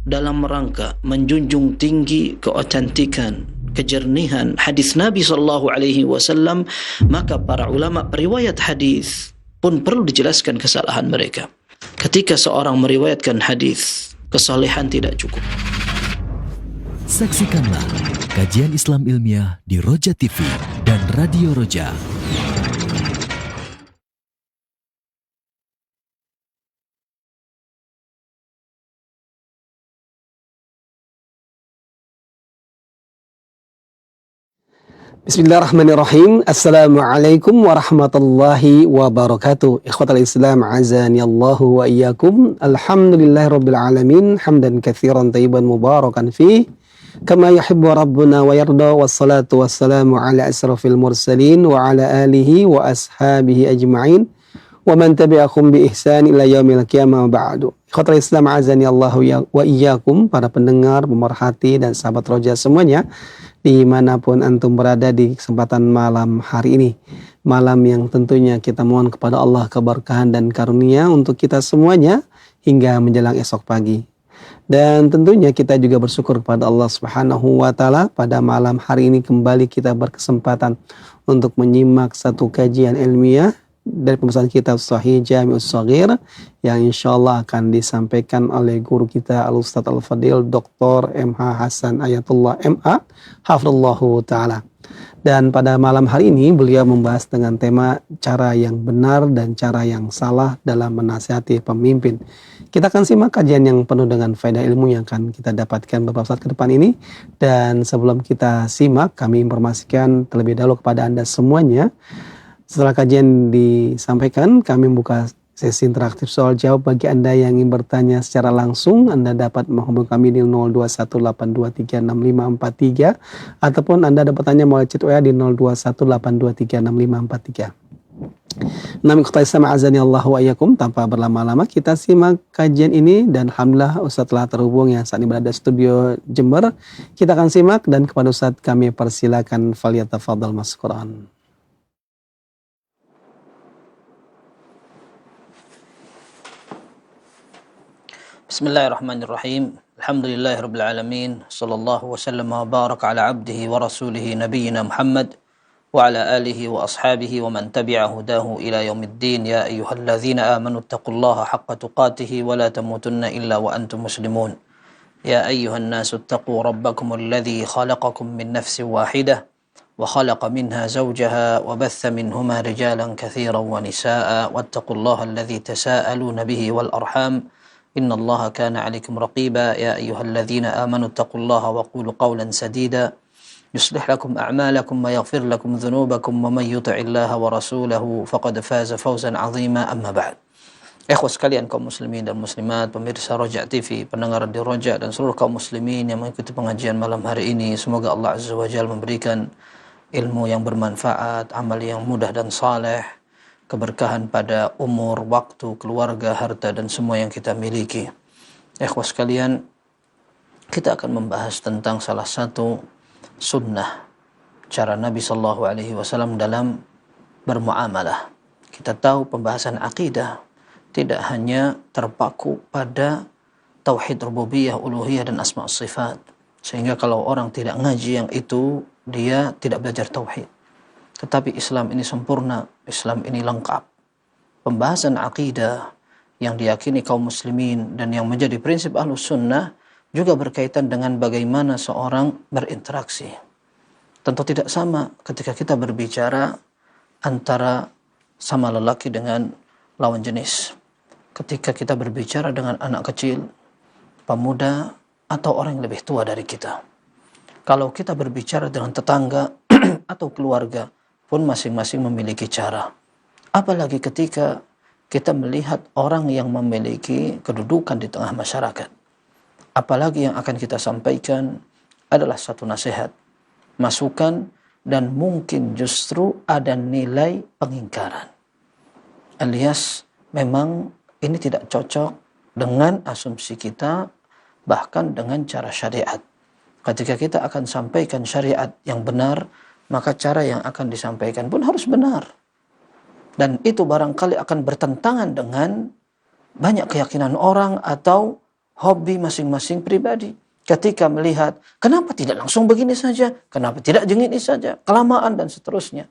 dalam rangka menjunjung tinggi keotentikan, kejernihan hadis Nabi sallallahu alaihi wasallam, maka para ulama riwayat hadis pun perlu dijelaskan kesalahan mereka. Ketika seorang meriwayatkan hadis, kesalehan tidak cukup. Saksikanlah kajian Islam ilmiah di Roja TV dan Radio Roja. Bismillahirrahmanirrahim. Assalamualaikum warahmatullahi wabarakatuh. Ikhwatal Islam, azani Allahu wa iyyakum. Alhamdulillahirabbil alamin, hamdan katsiran thayyiban mubarakan fi kama yuhibbu rabbuna wa yarda, wassalatu wassalamu ala asrafil mursalin wa ala alihi wa ashabihi ajma'in wa man tabi'ahum bi ihsan ila yaumil qiyamah ba'du. Ikhwatal Islam, azani Allahu wa iyyakum, para pendengar, pemerhati dan sahabat Roja semuanya, dimanapun antum berada di kesempatan malam hari ini. Malam yang tentunya kita mohon kepada Allah keberkahan dan karunia untuk kita semuanya hingga menjelang esok pagi. Dan tentunya kita juga bersyukur kepada Allah Subhanahu wa Ta'ala, pada malam hari ini kembali kita berkesempatan untuk menyimak satu kajian ilmiah dari pembahasan kitab Sahih Jami'us Shaghir yang insyaallah akan disampaikan oleh guru kita Al-Ustadz Al-Fadil Dr. MH Hasan Ayatullah MA hafizallahu ta'ala. Dan pada malam hari ini beliau membahas dengan tema cara yang benar dan cara yang salah dalam menasihati pemimpin. Kita akan simak kajian yang penuh dengan faedah ilmu yang akan kita dapatkan beberapa saat ke depan ini. Dan sebelum kita simak, kami informasikan terlebih dahulu kepada Anda semuanya, setelah kajian disampaikan, kami membuka sesi interaktif soal jawab. Bagi Anda yang ingin bertanya secara langsung, Anda dapat menghubungi kami di 0218236543 ataupun Anda dapat bertanya melalui chat WA di 0218236543. Nami khutai sama azani Allah wa iyyakum. Tanpa berlama-lama kita simak kajian ini, dan alhamdulillah Ustadz telah terhubung yang saat ini berada di studio Jember. Kita akan simak, dan kepada Ustadz kami persilakan, falyatafadhal maskuran. Bismillahirrahmanirrahim. Alhamdulillahirabbil alamin. Sallallahu wasallam wa baraka ala abdihi wa rasulihi nabiyyina Muhammad wa ala alihi wa ashabihi wa man tabi'a hudahu ila yaumiddin. Ya ayyuhalladzina amanu taqullaha haqqa tuqatih wa la tamutunna illa wa antum muslimun. Ya ayyuhan nasu taqu rabbakumul ladzi khalaqakum min nafsin wahidah wa khalaqa minha zawjaha wa batha minhuma rijalan katsiran wa nisaa'a wattaqullaha alladzi tasaaluna bihi wal arham. إن الله كان عليكم رقيبا يا أيها الذين آمنوا اتقوا الله وقولوا قولا سديدا يصلح لكم أعمالكم ويغفر لكم ذنوبكم ومن يطع الله ورسوله فقد فاز فوزا عظيما أما بعد. Ikhwah sekalian, kaum muslimin dan muslimat, pemirsa Roja TV, pendengar di Roja, dan seluruh kaum muslimin yang mengikuti pengajian malam hari ini, semoga Allah Azza wa Jalla memberikan ilmu yang bermanfaat, amal yang mudah dan saleh, keberkahan pada umur, waktu, keluarga, harta, dan semua yang kita miliki. Ikhwah sekalian, kita akan membahas tentang salah satu sunnah cara Nabi sallallahu alaihi wasallam dalam bermuamalah. Kita tahu pembahasan akidah tidak hanya terpaku pada tauhid rububiyah, uluhiyah, dan asma' sifat. Sehingga kalau orang tidak ngaji yang itu, dia tidak belajar tauhid. Tetapi Islam ini sempurna, Islam ini lengkap. Pembahasan akidah yang diyakini kaum muslimin dan yang menjadi prinsip ahlus sunnah juga berkaitan dengan bagaimana seorang berinteraksi. Tentu tidak sama ketika kita berbicara antara sama lelaki dengan lawan jenis. Ketika kita berbicara dengan anak kecil, pemuda, atau orang yang lebih tua dari kita. Kalau kita berbicara dengan tetangga atau keluarga, pun masing-masing memiliki cara. Apalagi ketika kita melihat orang yang memiliki kedudukan di tengah masyarakat. Apalagi yang akan kita sampaikan adalah satu nasihat, masukan, dan mungkin justru ada nilai pengingkaran. Alias memang ini tidak cocok dengan asumsi kita, bahkan dengan cara syariat. Ketika kita akan sampaikan syariat yang benar, maka cara yang akan disampaikan pun harus benar. Dan itu barangkali akan bertentangan dengan banyak keyakinan orang atau hobi masing-masing pribadi. Ketika melihat, kenapa tidak langsung begini saja? Kenapa tidak begini saja? Kelamaan dan seterusnya.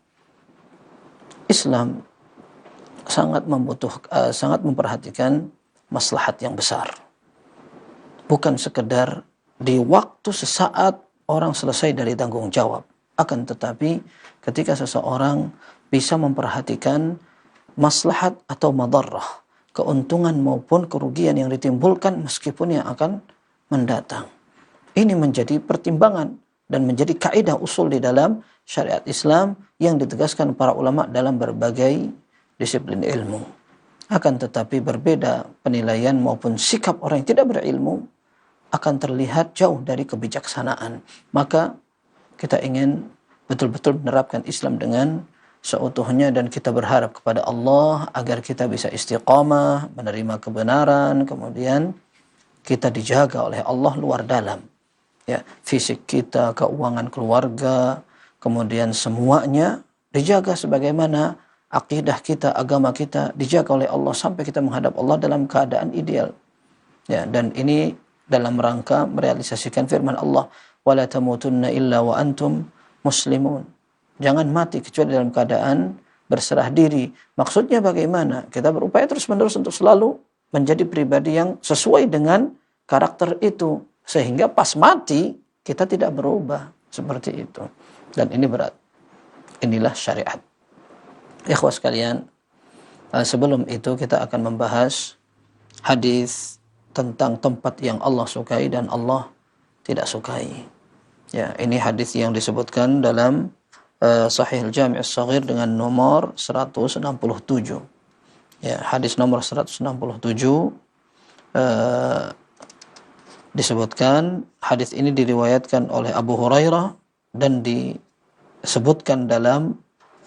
Islam sangat sangat memperhatikan maslahat yang besar. Bukan sekedar di waktu sesaat orang selesai dari tanggung jawab. Akan tetapi ketika seseorang bisa memperhatikan maslahat atau madarrah, keuntungan maupun kerugian yang ditimbulkan meskipun yang akan mendatang. Ini menjadi pertimbangan dan menjadi kaidah usul di dalam syariat Islam yang ditegaskan para ulama dalam berbagai disiplin ilmu. Akan tetapi berbeda penilaian maupun sikap orang yang tidak berilmu akan terlihat jauh dari kebijaksanaan. Maka kita ingin betul-betul menerapkan Islam dengan seutuhnya dan kita berharap kepada Allah agar kita bisa istiqamah, menerima kebenaran, kemudian kita dijaga oleh Allah luar dalam. Ya, fisik kita, keuangan keluarga, kemudian semuanya dijaga sebagaimana akidah kita, agama kita dijaga oleh Allah sampai kita menghadap Allah dalam keadaan ideal. Ya, dan ini dalam rangka merealisasikan firman Allah, wala tamutunna illa wa antum muslimun. Jangan mati kecuali dalam keadaan berserah diri. Maksudnya bagaimana? Kita berupaya terus-menerus untuk selalu menjadi pribadi yang sesuai dengan karakter itu. Sehingga pas mati, kita tidak berubah. Seperti itu. Dan ini berat. Inilah syariat. Ikhwas sekalian, sebelum itu kita akan membahas hadis tentang tempat yang Allah sukai dan Allah tidak sukai. Ya, ini hadis yang disebutkan dalam Sahih Al-Jami' As-Saghir dengan nomor 167. Ya, hadis nomor 167 disebutkan, hadis ini diriwayatkan oleh Abu Hurairah dan disebutkan dalam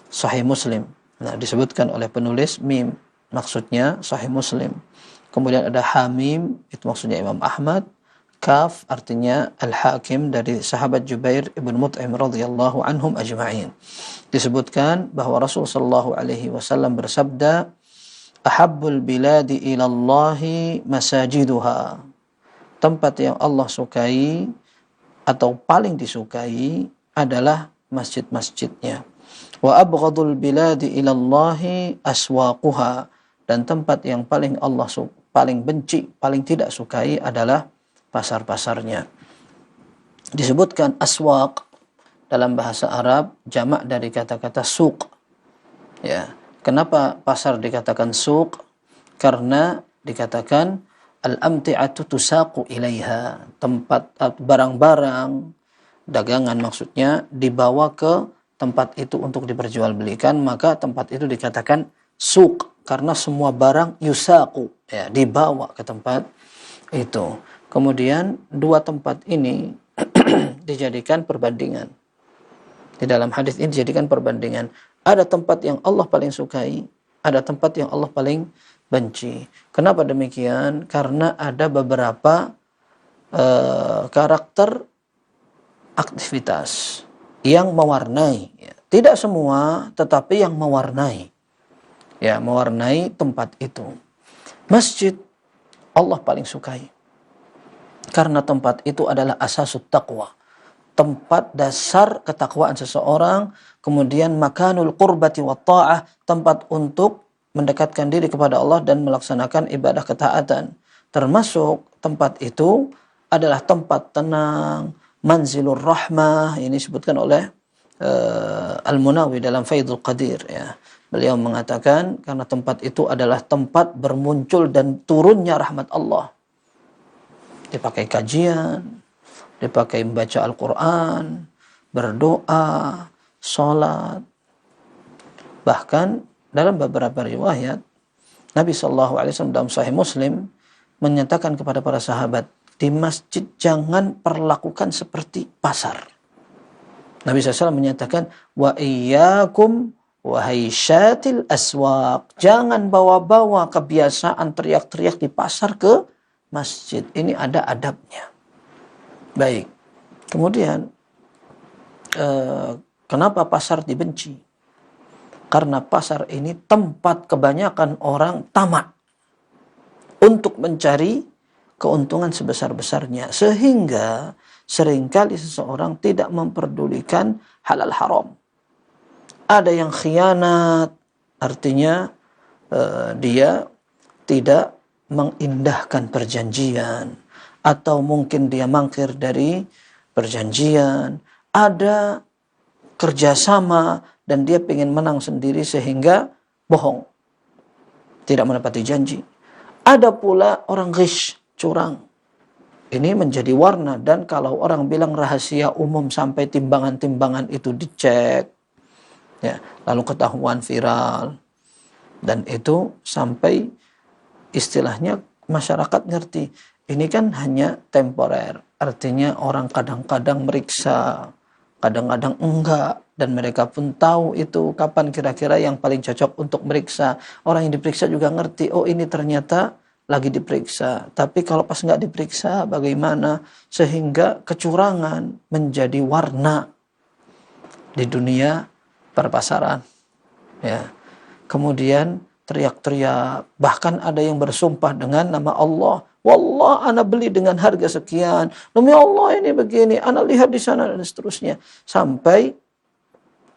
Sahih Muslim. Nah, disebutkan oleh penulis mim, maksudnya Sahih Muslim. Kemudian ada Hamim, itu maksudnya Imam Ahmad. Kaf artinya Al-Hakim dari sahabat Jubair ibn Mut'im radhiyallahu anhum ajma'in. Disebutkan bahwa Rasul sallallahu alaihi wasallam bersabda, "Ahabbul biladi ilallahi masajiduha." Tempat yang Allah sukai atau paling disukai adalah masjid-masjidnya. Wa abghadul biladi ilallahi aswaquha. Dan tempat yang paling Allah paling benci, paling tidak sukai adalah pasar-pasarnya. Disebutkan aswaq dalam bahasa Arab jamak dari kata-kata suq. Ya, kenapa pasar dikatakan suq? Karena dikatakan al-amti'atu tusaqu ilaiha, tempat barang-barang dagangan maksudnya dibawa ke tempat itu untuk diperjualbelikan, maka tempat itu dikatakan suq karena semua barang yusaqu, ya, dibawa ke tempat itu. Kemudian dua tempat ini dijadikan perbandingan. Di dalam hadis ini dijadikan perbandingan. Ada tempat yang Allah paling sukai, ada tempat yang Allah paling benci. Kenapa demikian? Karena ada beberapa karakter aktivitas yang mewarnai. Ya. Tidak semua, tetapi yang mewarnai. Ya, mewarnai tempat itu. Masjid Allah paling sukai. Karena tempat itu adalah asasut taqwa. Tempat dasar ketakwaan seseorang. Kemudian makanul qurbati wa ta'ah. Tempat untuk mendekatkan diri kepada Allah dan melaksanakan ibadah ketaatan. Termasuk tempat itu adalah tempat tenang, manzilur rahmah. Ini disebutkan oleh Al-Munawi dalam Faidul Qadir. Ya. Beliau mengatakan karena tempat itu adalah tempat bermuncul dan turunnya rahmat Allah. Dipakai kajian, dipakai membaca Al-Quran, berdoa, sholat. Bahkan dalam beberapa riwayat, Nabi SAW dalam Sahih Muslim menyatakan kepada para sahabat, di masjid jangan perlakukan seperti pasar. Nabi SAW menyatakan, wa iyyakum wahai syatil aswaq, jangan bawa-bawa kebiasaan teriak-teriak di pasar ke masjid. Ini ada adabnya. Baik. Kemudian kenapa pasar dibenci? Karena pasar ini tempat kebanyakan orang tamak untuk mencari keuntungan sebesar-besarnya, sehingga seringkali seseorang tidak memperdulikan halal haram. Ada yang khianat, artinya dia tidak mengindahkan perjanjian, atau mungkin dia mangkir dari perjanjian. Ada kerjasama dan dia ingin menang sendiri sehingga bohong, tidak menepati janji. Ada pula orang ghish, curang. Ini menjadi warna, dan kalau orang bilang rahasia umum sampai timbangan-timbangan itu dicek, ya, lalu ketahuan viral, dan itu sampai istilahnya masyarakat ngerti ini kan hanya temporer, artinya orang kadang-kadang meriksa, kadang-kadang enggak, dan mereka pun tahu itu kapan kira-kira yang paling cocok untuk meriksa. Orang yang diperiksa juga ngerti, oh ini ternyata lagi diperiksa, tapi kalau pas nggak diperiksa bagaimana, sehingga kecurangan menjadi warna di dunia perpasaran, ya. Kemudian teriak-teriak, bahkan ada yang bersumpah dengan nama Allah, wallah ana beli dengan harga sekian, demi Allah ini begini, ana lihat di sana, dan seterusnya, sampai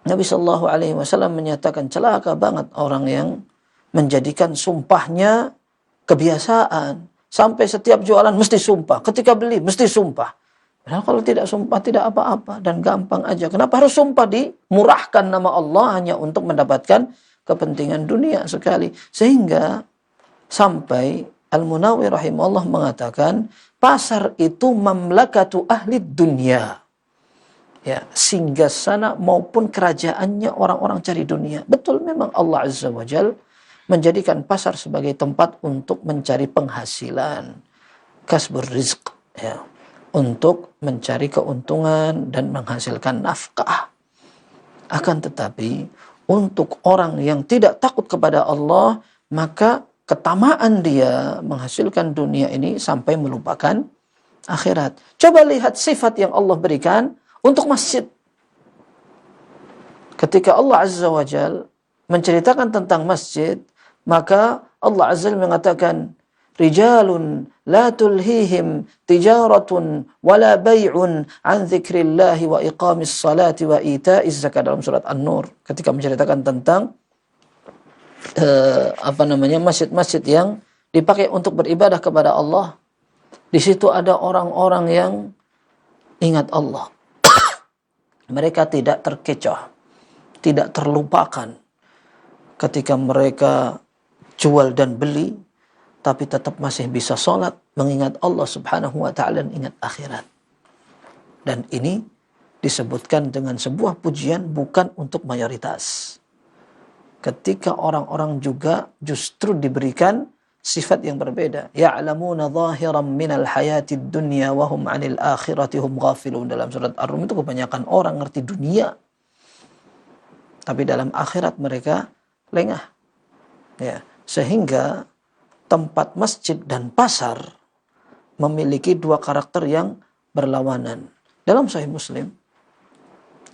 Nabi Shallallahu Alaihi Wasallam menyatakan celaka banget orang yang menjadikan sumpahnya kebiasaan, sampai setiap jualan mesti sumpah, ketika beli mesti sumpah. Nah, kalau tidak sumpah tidak apa-apa dan gampang aja. Kenapa harus sumpah dimurahkan nama Allah hanya untuk mendapatkan kepentingan dunia sekali? Sehingga sampai Al-Munawi rahimahullah mengatakan pasar itu mamlakatu ahli dunia, ya, singgasana maupun kerajaannya orang-orang cari dunia. Betul, memang Allah Azza wa Jal menjadikan pasar sebagai tempat untuk mencari penghasilan, kasbur rizq, ya, untuk mencari keuntungan dan menghasilkan nafkah. Akan tetapi untuk orang yang tidak takut kepada Allah, maka ketamaan dia menghasilkan dunia ini sampai melupakan akhirat. Coba lihat sifat yang Allah berikan untuk masjid. Ketika Allah Azza wa Jal menceritakan tentang masjid, maka Allah Azza wa Jal mengatakan, rijalun la tulhihim tijaratun wala bay'un an dzikrillahi wa iqamis salati wa ita'iz zakat, dalam surat An-Nur, ketika menceritakan tentang masjid-masjid yang dipakai untuk beribadah kepada Allah. Di situ ada orang-orang yang ingat Allah. Mereka tidak terkecoh, tidak terlupakan ketika mereka jual dan beli, tapi tetap masih bisa sholat, mengingat Allah subhanahu wa ta'ala, dan ingat akhirat. Dan ini disebutkan dengan sebuah pujian, bukan untuk mayoritas. Ketika orang-orang juga justru diberikan sifat yang berbeda. Ya'lamuna zahiran minal hayatid dunya wa hum 'anil akhirati hum ghafilun. Dalam surat Ar-Rum itu kebanyakan orang ngerti dunia, tapi dalam akhirat mereka lengah. Ya, sehingga tempat masjid dan pasar memiliki dua karakter yang berlawanan. Dalam Sahih Muslim,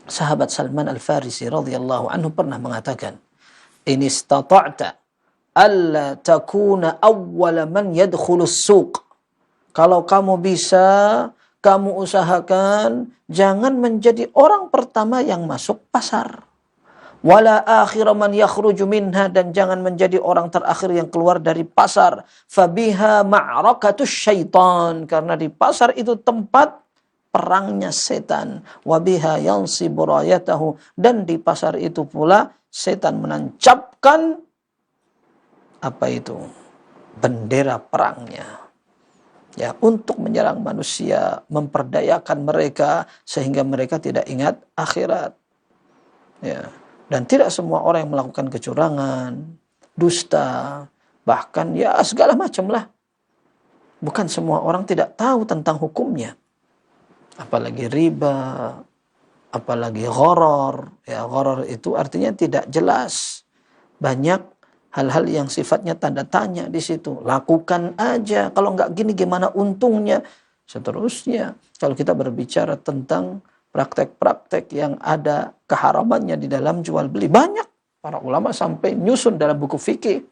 sahabat Salman Al-Farisi radhiyallahu anhu pernah mengatakan, in istata'ta alla takuna awwala man yadkhulus suq. Kalau kamu bisa, kamu usahakan jangan menjadi orang pertama yang masuk pasar. Wala akhira man yakhruju minha, dan jangan menjadi orang terakhir yang keluar dari pasar. Fabiha ma'rakatus syaitan, karena di pasar itu tempat perangnya setan. Wabiha yansibu rayatahu, dan di pasar itu pula setan menancapkan bendera perangnya, ya, untuk menyerang manusia, memperdayakan mereka sehingga mereka tidak ingat akhirat, ya. Dan tidak semua orang yang melakukan kecurangan, dusta, bahkan ya segala macam lah, bukan semua orang tidak tahu tentang hukumnya, apalagi riba, apalagi gharar. Ya, gharar itu artinya tidak jelas. Banyak hal-hal yang sifatnya tanda tanya di situ. Lakukan aja, kalau nggak gini gimana untungnya, seterusnya. Kalau kita berbicara tentang praktek-praktek yang ada keharamannya di dalam jual beli, banyak para ulama sampai nyusun dalam buku fikih.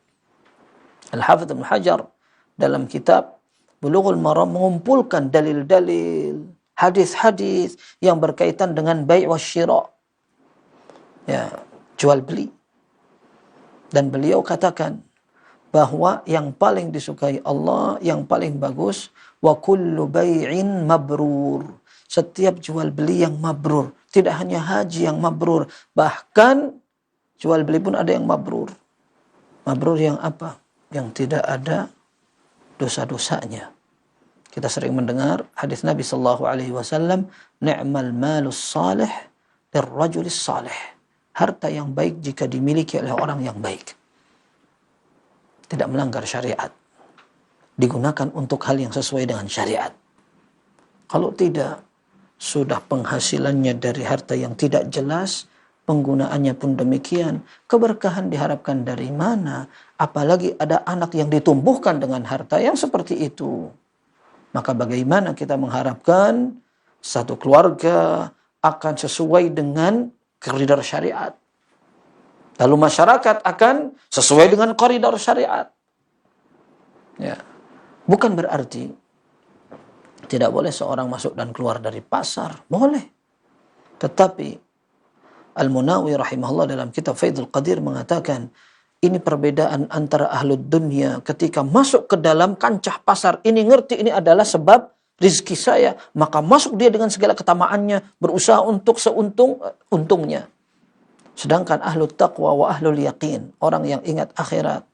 Al-Hafidz Ibnu Hajar dalam kitab Bulughul Maram mengumpulkan dalil-dalil, hadis-hadis yang berkaitan dengan bai' wasyira. Ya, jual beli. Dan beliau katakan bahwa yang paling disukai Allah, yang paling bagus, wa kullu bai'in mabrur. Setiap jual beli yang mabrur. Tidak hanya haji yang mabrur, bahkan jual beli pun ada yang mabrur. Mabrur yang apa? Yang tidak ada dosa-dosanya. Kita sering mendengar hadis Nabi sallallahu alaihi wasallam, ni'mal malus salih lirrajulis salih. Harta yang baik jika dimiliki oleh orang yang baik. Tidak melanggar syariat. Digunakan untuk hal yang sesuai dengan syariat. Kalau tidak, sudah penghasilannya dari harta yang tidak jelas, penggunaannya pun demikian. Keberkahan diharapkan dari mana? Apalagi ada anak yang ditumbuhkan dengan harta yang seperti itu. Maka bagaimana kita mengharapkan satu keluarga akan sesuai dengan koridor syariat. Lalu masyarakat akan sesuai dengan koridor syariat. Ya. Bukan berarti tidak boleh seorang masuk dan keluar dari pasar. Boleh. Tetapi Al-Munawi rahimahullah dalam kitab Faidul Qadir mengatakan, ini perbedaan antara ahlud dunia ketika masuk ke dalam kancah pasar. Ini ngerti ini adalah sebab rizki saya. Maka masuk dia dengan segala ketamaannya. Berusaha untuk untungnya. Sedangkan ahlul taqwa wa ahlul yaqin. Orang yang ingat akhirat.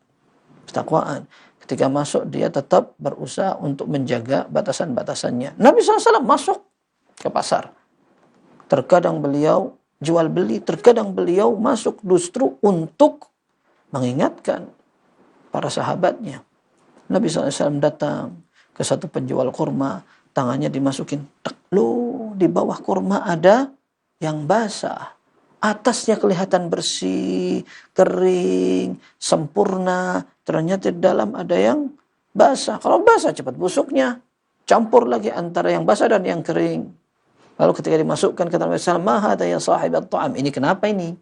Ketakwaan. Ketika masuk dia tetap berusaha untuk menjaga batasan-batasannya. Nabi SAW masuk ke pasar. Terkadang beliau jual beli. Terkadang beliau masuk justru untuk mengingatkan para sahabatnya. Nabi SAW datang ke satu penjual kurma, tangannya dimasukin, loh, di bawah kurma ada yang basah. Atasnya kelihatan bersih, kering, sempurna. Ternyata di dalam ada yang basah. Kalau basah cepat busuknya. Campur lagi antara yang basah dan yang kering. Lalu ketika dimasukkan kata Nabi SAW, ma hadha ya sahib at-ta'am. Ini kenapa ini?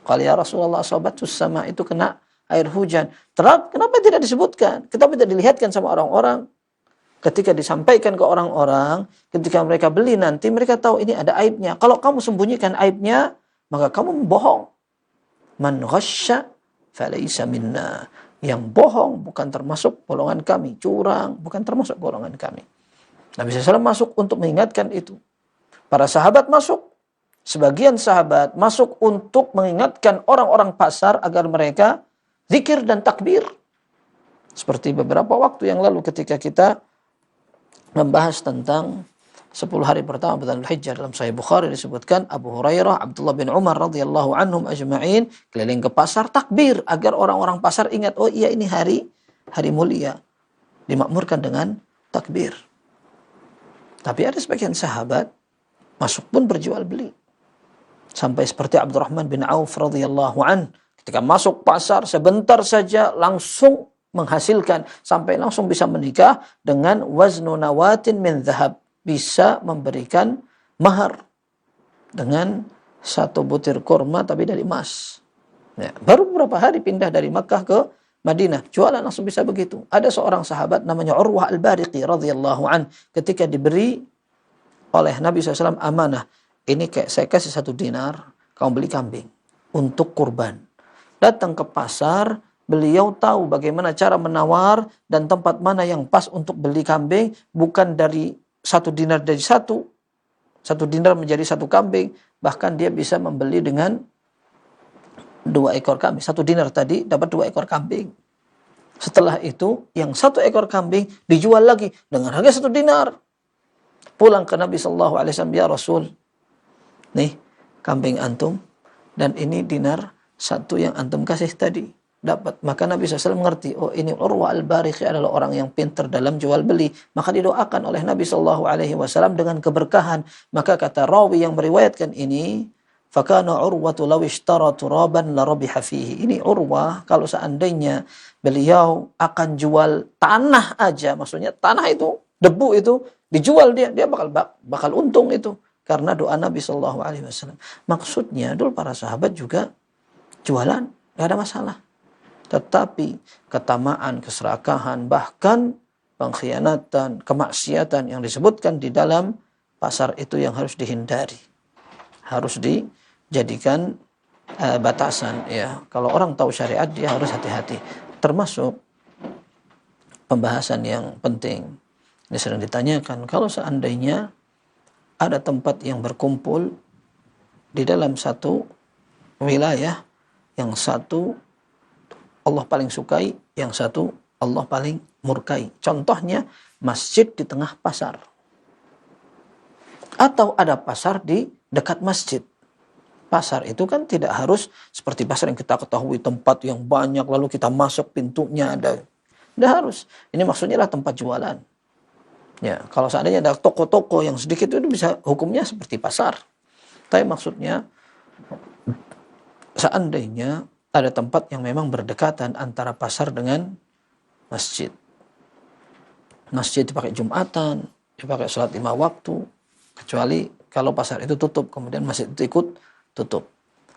Kalau ya Rasulullah sahabatus sama itu kena air hujan. Kenapa tidak disebutkan? Kenapa tidak dilihatkan sama orang-orang? Ketika disampaikan ke orang-orang, ketika mereka beli nanti, mereka tahu ini ada aibnya. Kalau kamu sembunyikan aibnya, maka kamu bohong. Man ghasya falaysa minna. Yang bohong bukan termasuk golongan kami. Curang bukan termasuk golongan kami. Nabi SAW masuk untuk mengingatkan itu. Para sahabat masuk. Sebagian sahabat masuk untuk mengingatkan orang-orang pasar agar mereka zikir dan takbir. Seperti beberapa waktu yang lalu ketika kita membahas tentang 10 hari pertama bulan Dzulhijjah dalam Sahih Bukhari disebutkan Abu Hurairah, Abdullah bin Umar radhiyallahu anhum ajma'in keliling ke pasar takbir agar orang-orang pasar ingat, oh iya ini hari mulia. Dimakmurkan dengan takbir. Tapi ada sebagian sahabat masuk pun berjual beli. Sampai seperti Abdurrahman bin Auf radhiyallahu an, ketika masuk pasar sebentar saja langsung menghasilkan sampai langsung bisa menikah dengan waznu nawatin min dhahab, bisa memberikan mahar dengan satu butir kurma tapi dari emas. Ya, baru beberapa hari pindah dari Makkah ke Madinah, jualan langsung bisa begitu. Ada seorang sahabat namanya Urwah al-Bariqi radhiyallahu an, ketika diberi oleh Nabi SAW amanah, ini kayak saya kasih 1 dinar, kamu beli kambing untuk kurban. Datang ke pasar, beliau tahu bagaimana cara menawar dan tempat mana yang pas untuk beli kambing, bukan dari 1 dinar dari 1 dinar menjadi 1 kambing, bahkan dia bisa membeli dengan 2 ekor kambing. 1 dinar tadi dapat 2 ekor kambing. Setelah itu, yang 1 ekor kambing dijual lagi dengan harga 1 dinar. Pulang ke Nabi SAW, ya Rasul, nih kambing antum dan ini dinar 1 yang antum kasih tadi dapat. Maka Nabi SAW mengerti, oh ini Urwah al-Bariqi adalah orang yang pintar dalam jual beli. Maka didoakan oleh Nabi SAW dengan keberkahan. Maka kata rawi yang meriwayatkan ini, fakana Urwatu law ishtara turaban la rabiha fihi. Ini Urwah kalau seandainya beliau akan jual tanah aja, maksudnya tanah itu, debu itu dijual dia bakal untung itu. Karena doa Nabi SAW. Maksudnya dulu para sahabat juga jualan, gak ada masalah. Tetapi ketamaan, keserakahan, bahkan pengkhianatan, kemaksiatan yang disebutkan di dalam pasar itu yang harus dihindari. Harus dijadikan batasan ya. Kalau orang tahu syariat dia harus hati-hati. Termasuk pembahasan yang penting. Ini sering ditanyakan, kalau seandainya ada tempat yang berkumpul di dalam satu wilayah, yang satu Allah paling sukai, yang satu Allah paling murkai. Contohnya masjid di tengah pasar. Atau ada pasar di dekat masjid. Pasar itu kan tidak harus seperti pasar yang kita ketahui, tempat yang banyak lalu kita masuk pintunya ada. Tidak harus. Ini maksudnya adalah tempat jualan. Ya, kalau seandainya ada toko-toko yang sedikit itu bisa hukumnya seperti pasar. Tapi maksudnya seandainya ada tempat yang memang berdekatan antara pasar dengan masjid. Masjid dipakai Jumatan, dipakai sholat 5 waktu, kecuali kalau pasar itu tutup, kemudian masjid itu ikut tutup.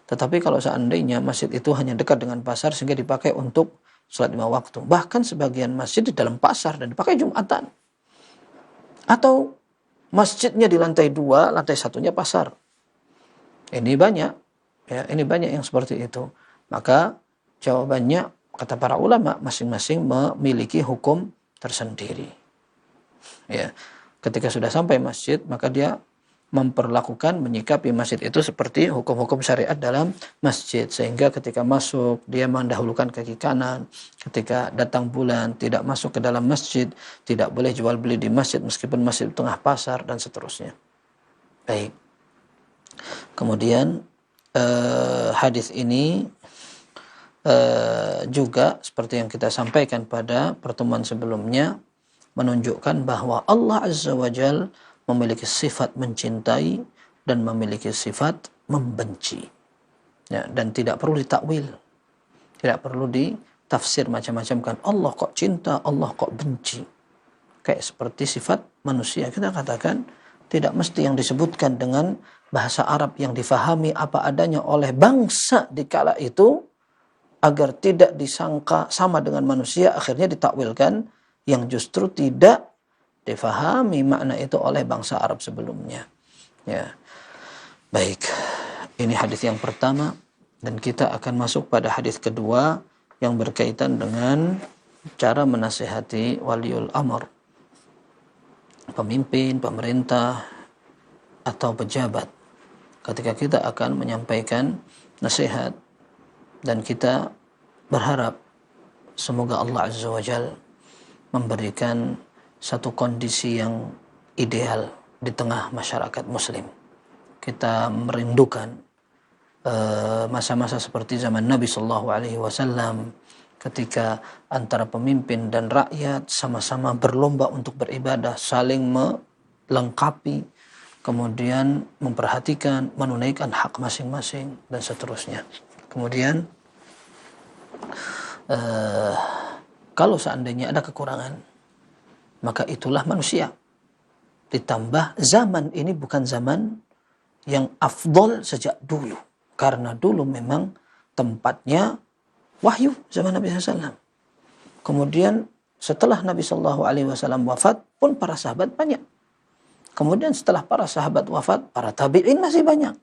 Tetapi kalau seandainya masjid itu hanya dekat dengan pasar sehingga dipakai untuk sholat 5 waktu. Bahkan sebagian masjid di dalam pasar dan dipakai Jumatan. Atau masjidnya di lantai 2, lantai 1-nya pasar. Ini banyak. Ya, ini banyak yang seperti itu. Maka jawabannya, kata para ulama, masing-masing memiliki hukum tersendiri. Ya, ketika sudah sampai masjid, maka dia memperlakukan, menyikapi masjid itu seperti hukum-hukum syariat dalam masjid. Sehingga ketika masuk, dia mendahulukan kaki kanan. Ketika datang bulan, tidak masuk ke dalam masjid. Tidak boleh jual beli di masjid, meskipun masjid di tengah pasar, dan seterusnya. Baik. Kemudian, hadis ini juga seperti yang kita sampaikan pada pertemuan sebelumnya, menunjukkan bahwa Allah Azza wa Jalla memiliki sifat mencintai dan memiliki sifat membenci. Ya, dan tidak perlu ditakwil. Tidak perlu ditafsir macam-macam kan. Allah kok cinta, Allah kok benci. Kayak seperti sifat manusia. Kita katakan tidak mesti yang disebutkan dengan bahasa Arab yang difahami apa adanya oleh bangsa di kala itu agar tidak disangka sama dengan manusia, akhirnya ditakwilkan yang justru tidak difahami makna itu oleh bangsa Arab sebelumnya. Ya. Baik. Ini hadis yang pertama dan kita akan masuk pada hadis kedua yang berkaitan dengan cara menasihati waliul amr. Pemimpin, pemerintah atau pejabat. Ketika kita akan menyampaikan nasihat dan kita berharap semoga Allah Azza wa Jalla memberikan satu kondisi yang ideal di tengah masyarakat muslim. Kita merindukan masa-masa seperti zaman Nabi Sallallahu Alaihi Wasallam ketika antara pemimpin dan rakyat sama-sama berlomba untuk beribadah, saling melengkapi, kemudian memperhatikan, menunaikan hak masing-masing dan seterusnya. Kemudian kalau seandainya ada kekurangan, maka itulah manusia. Ditambah zaman ini bukan zaman yang afdol sejak dulu. Karena dulu memang tempatnya wahyu zaman Nabi SAW. Kemudian setelah Nabi SAW wafat pun para sahabat banyak. Kemudian setelah para sahabat wafat, para tabi'in masih banyak.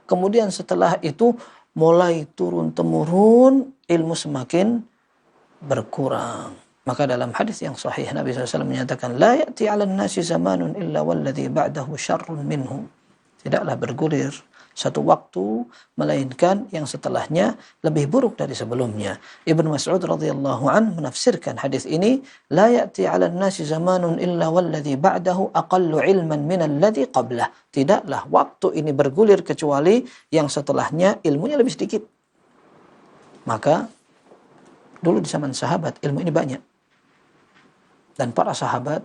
Kemudian setelah itu mulai turun-temurun, ilmu semakin berkurang. Maka dalam hadis yang sahih Nabi SAW menyatakan, La ya'ti 'alan nasi zamanun illa walladhi ba'dahu syarrun minhu. Tidaklah bergulir satu waktu melainkan yang setelahnya lebih buruk dari sebelumnya. Ibnu Mas'ud radhiyallahu anhu menafsirkan hadis ini, La ya'ti 'alan nasi zamanun illa walladhi ba'dahu aqallu 'ilman min alladhi qablah. Tidaklah waktu ini bergulir kecuali yang setelahnya ilmunya lebih sedikit. Maka dulu di zaman sahabat ilmu ini banyak. Dan para sahabat,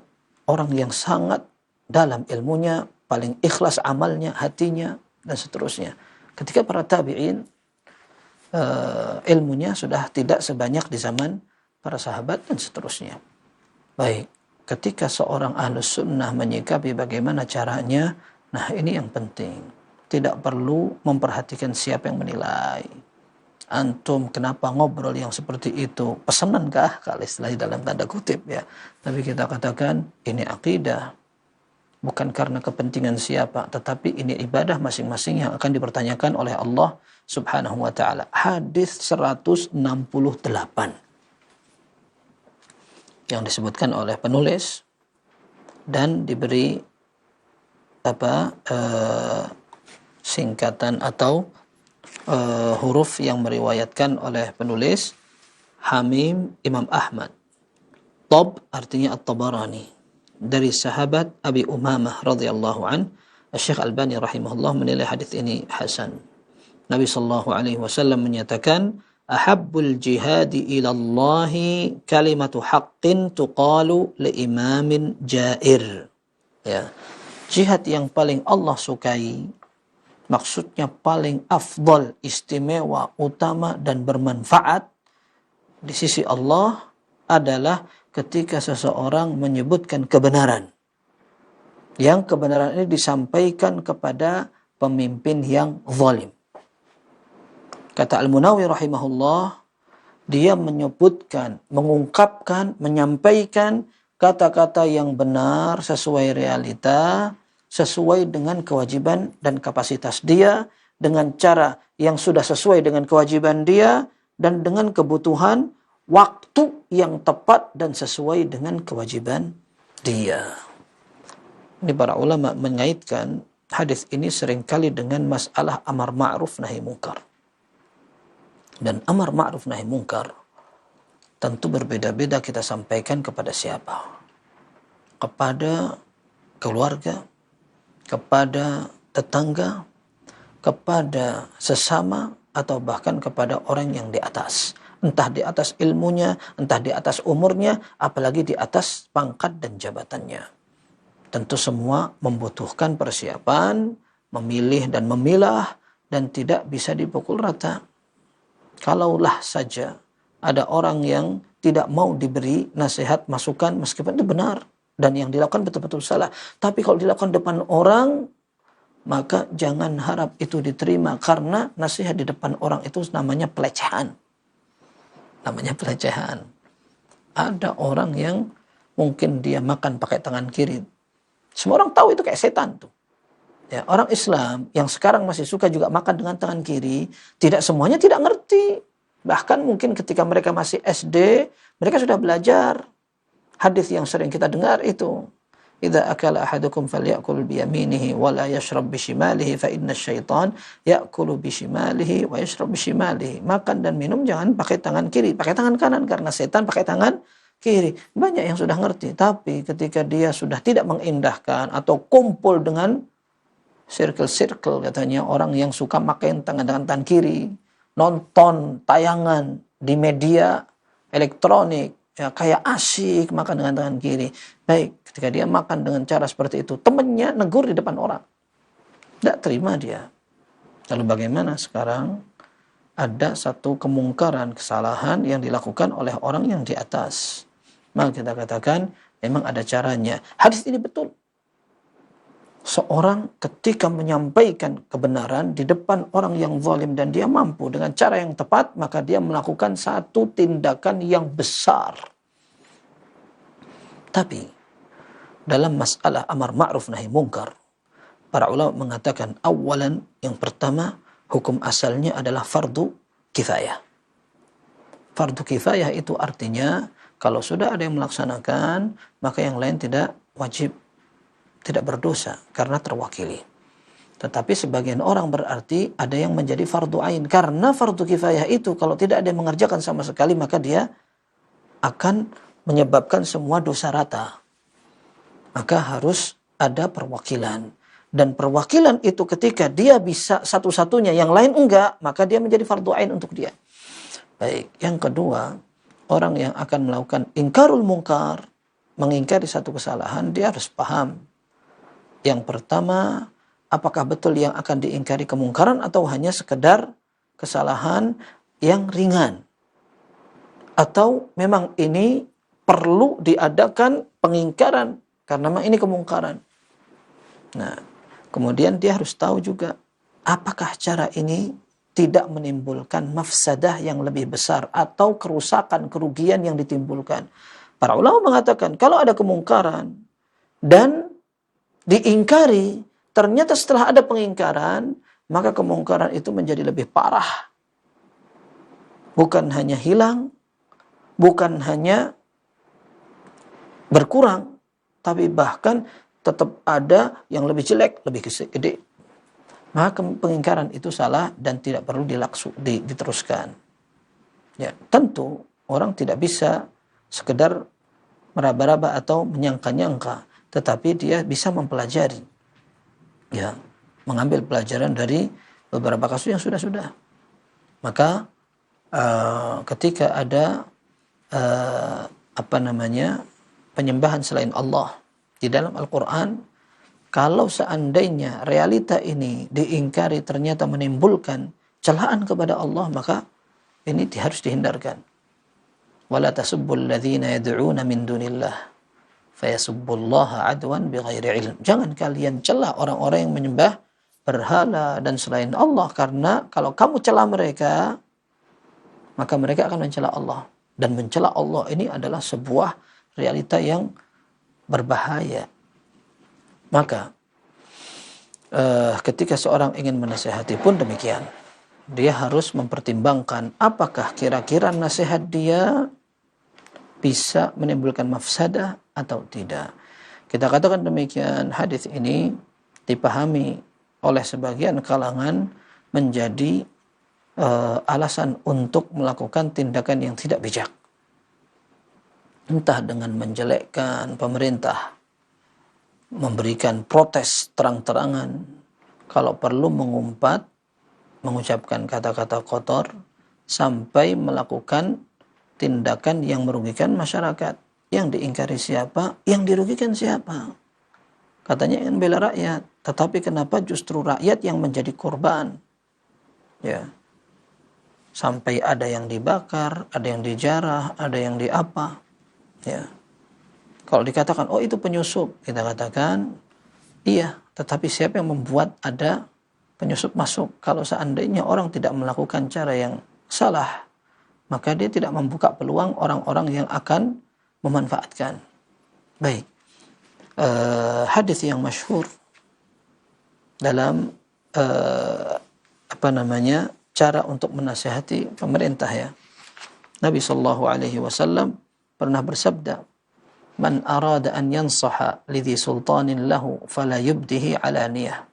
orang yang sangat dalam ilmunya, paling ikhlas amalnya, hatinya, dan seterusnya. Ketika para tabi'in, ilmunya sudah tidak sebanyak di zaman para sahabat, dan seterusnya. Baik, ketika seorang ahlus sunnah menyikapi bagaimana caranya, nah ini yang penting. Tidak perlu memperhatikan siapa yang menilai. Antum kenapa ngobrol yang seperti itu? Pesanan kah? Kalau istilahnya dalam tanda kutip ya. Tapi kita katakan ini akidah. Bukan karena kepentingan siapa, tetapi ini ibadah masing-masing yang akan dipertanyakan oleh Allah Subhanahu wa taala. Hadis 168 yang disebutkan oleh penulis dan diberi singkatan atau huruf yang meriwayatkan oleh penulis Hamim Imam Ahmad. Tab artinya At-Tabarani. Dari sahabat Abi Umamah radhiyallahu an, Syekh Albani rahimahullah menilai hadis ini hasan. Nabi sallallahu alaihi wasallam menyatakan, "Ahabbul jihadi ila Allah kalimatu haqqin tuqalu li imamin jair." Ya. Jihad yang paling Allah sukai, maksudnya paling afdal, istimewa, utama dan bermanfaat di sisi Allah adalah ketika seseorang menyebutkan kebenaran. Yang kebenaran ini disampaikan kepada pemimpin yang zalim. Kata Al-Munawi rahimahullah, dia menyebutkan, mengungkapkan, menyampaikan kata-kata yang benar sesuai realita, sesuai dengan kewajiban dan kapasitas dia, dengan cara yang sudah sesuai dengan kewajiban dia, dan dengan kebutuhan waktu yang tepat dan sesuai dengan kewajiban dia. Ini para ulama mengaitkan hadis ini seringkali dengan masalah amar ma'ruf nahi mungkar. Dan amar ma'ruf nahi mungkar tentu berbeda-beda kita sampaikan kepada siapa. Kepada keluarga, kepada tetangga, kepada sesama, atau bahkan kepada orang yang di atas. Entah di atas ilmunya, entah di atas umurnya, apalagi di atas pangkat dan jabatannya. Tentu semua membutuhkan persiapan, memilih dan memilah, dan tidak bisa dipukul rata. Kalaulah saja ada orang yang tidak mau diberi nasihat, masukan, meskipun itu benar, dan yang dilakukan betul-betul salah. Tapi kalau dilakukan depan orang, maka jangan harap itu diterima, karena nasihat di depan orang itu namanya pelecehan. Namanya pelecehan. Ada orang yang mungkin dia makan pakai tangan kiri. Semua orang tahu itu kayak setan tuh. Ya, orang Islam yang sekarang masih suka juga makan dengan tangan kiri, tidak semuanya tidak ngerti. Bahkan mungkin ketika mereka masih SD, mereka sudah belajar. Hadis yang sering kita dengar itu, "Idza akala ahadukum falyakul biyaminihi wa la yashrab bishimalihi fa inna syaitan ya'kulu bishimalihi wa yashrab bishimalihi." Makan dan minum jangan pakai tangan kiri, pakai tangan kanan, karena setan pakai tangan kiri. Banyak yang sudah ngerti, tapi ketika dia sudah tidak mengindahkan atau kumpul dengan circle katanya orang yang suka pakai tangan kiri, nonton tayangan di media elektronik, ya kayak asyik makan dengan tangan kiri. Baik, ketika dia makan dengan cara seperti itu, temannya negur di depan orang. Tidak terima dia. Lalu bagaimana sekarang? Ada satu kemungkaran, kesalahan yang dilakukan oleh orang yang di atas. Maka kita katakan, memang ada caranya. Hadis ini betul. Seorang ketika menyampaikan kebenaran di depan orang yang zalim dan dia mampu dengan cara yang tepat, maka dia melakukan satu tindakan yang besar. Tapi dalam masalah amar ma'ruf nahi mungkar, para ulama mengatakan awalan, yang pertama, hukum asalnya adalah fardu kifayah. Fardu kifayah itu artinya kalau sudah ada yang melaksanakan, maka yang lain tidak wajib, tidak berdosa karena terwakili. Tetapi sebagian orang berarti ada yang menjadi fardu ain, karena fardu kifayah itu kalau tidak ada yang mengerjakan sama sekali, maka dia akan menyebabkan semua dosa rata. Maka harus ada perwakilan. Dan perwakilan itu ketika dia bisa satu-satunya, yang lain enggak, maka dia menjadi fardu ain untuk dia. Baik, yang kedua, orang yang akan melakukan ingkarul mungkar, mengingkari satu kesalahan, dia harus paham. Yang pertama, apakah betul yang akan diingkari kemungkaran atau hanya sekedar kesalahan yang ringan? Atau memang ini perlu diadakan pengingkaran karena memang ini kemungkaran. Nah, kemudian dia harus tahu juga apakah cara ini tidak menimbulkan mafsadah yang lebih besar atau kerusakan, kerugian yang ditimbulkan. Para ulama mengatakan kalau ada kemungkaran dan diingkari, ternyata setelah ada pengingkaran, maka kemungkaran itu menjadi lebih parah. Bukan hanya hilang, bukan hanya berkurang, tapi bahkan tetap ada yang lebih jelek, lebih gede. Maka pengingkaran itu salah dan tidak perlu diteruskan. Ya, tentu orang tidak bisa sekedar meraba-raba atau menyangka-nyangka, tetapi dia bisa mempelajari, ya, mengambil pelajaran dari beberapa kasus yang sudah. Maka ketika ada penyembahan selain Allah di dalam Al-Quran, kalau seandainya realita ini diingkari ternyata menimbulkan celaan kepada Allah, maka ini harus dihindarkan. Wala tasubbul ladzina yad'una min dunillah fayasubbullaha adwan bighairi ilm. Jangan kalian cela orang-orang yang menyembah berhala dan selain Allah, karena kalau kamu cela mereka, maka mereka akan mencela Allah. Dan mencela Allah ini adalah sebuah realita yang berbahaya. Maka ketika seorang ingin menasihati pun demikian. Dia harus mempertimbangkan apakah kira-kira nasihat dia bisa menimbulkan mafsadah atau tidak. Kita katakan demikian, hadis ini dipahami oleh sebagian kalangan menjadi alasan untuk melakukan tindakan yang tidak bijak. Entah dengan menjelekkan pemerintah, memberikan protes terang-terangan, kalau perlu mengumpat, mengucapkan kata-kata kotor, sampai melakukan tindakan yang merugikan masyarakat. Yang diingkari siapa? Yang dirugikan siapa? Katanya ingin bela rakyat, tetapi kenapa justru rakyat yang menjadi korban? Ya, sampai ada yang dibakar, ada yang dijarah, ada yang diapa. Ya, kalau dikatakan oh itu penyusup, kita katakan iya, tetapi siapa yang membuat ada penyusup masuk? Kalau seandainya orang tidak melakukan cara yang salah, maka dia tidak membuka peluang orang-orang yang akan memanfaatkan. Baik, hadis yang masyhur dalam cara untuk menasihati pemerintah, ya. Nabi sallallahu alaihi wasallam pernah bersabda, "Man arada an yansaha lidhi sultanin lahu fala yubdihi alaniyah."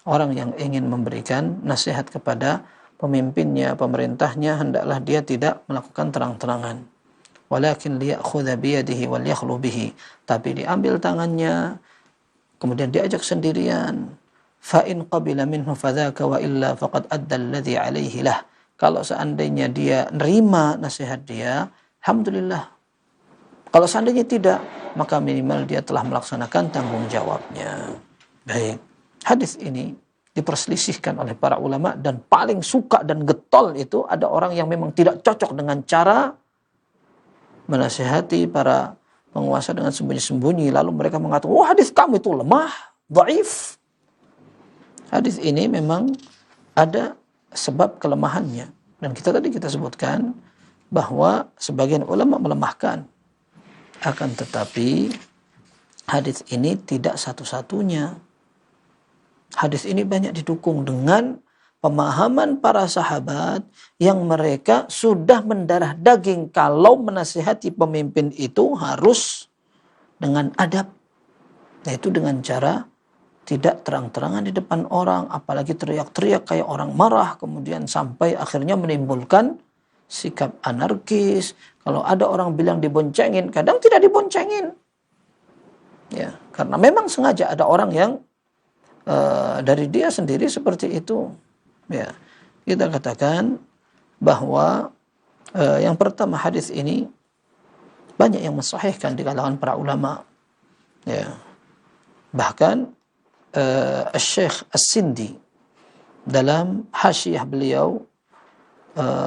Orang yang ingin memberikan nasihat kepada pemimpinnya, pemerintahnya, hendaklah dia tidak melakukan terang-terangan. Walakin liya'khudha biyadihi wal yakhlu bihi. Tapi diambil tangannya, kemudian diajak sendirian. Fa in qabila minhu fadzaka wa illa faqad adda alladhi alaihi lah. Kalau seandainya dia nerima nasihat dia, alhamdulillah. Kalau seandainya tidak, maka minimal dia telah melaksanakan tanggung jawabnya. Baik. Hadis ini diperselisihkan oleh para ulama, dan paling suka dan getol itu ada orang yang memang tidak cocok dengan cara menasihati para penguasa dengan sembunyi-sembunyi, lalu mereka mengatakan, "Wah, hadis kamu itu lemah, dhaif." Hadis ini memang ada sebab kelemahannya, dan kita sebutkan bahwa sebagian ulama melemahkan. Akan tetapi hadis ini tidak satu-satunya. Hadis ini banyak didukung dengan pemahaman para sahabat yang mereka sudah mendarah daging kalau menasihati pemimpin itu harus dengan adab, yaitu dengan cara tidak terang-terangan di depan orang, apalagi teriak-teriak kayak orang marah, kemudian sampai akhirnya menimbulkan sikap anarkis. Kalau ada orang bilang diboncengin, kadang tidak diboncengin, ya, karena memang sengaja ada orang yang dari dia sendiri seperti itu. Ya, kita katakan bahwa yang pertama, hadis ini banyak yang mensahihkan di kalangan para ulama. Ya, bahkan Syekh As-Sindi dalam hasyiyah beliau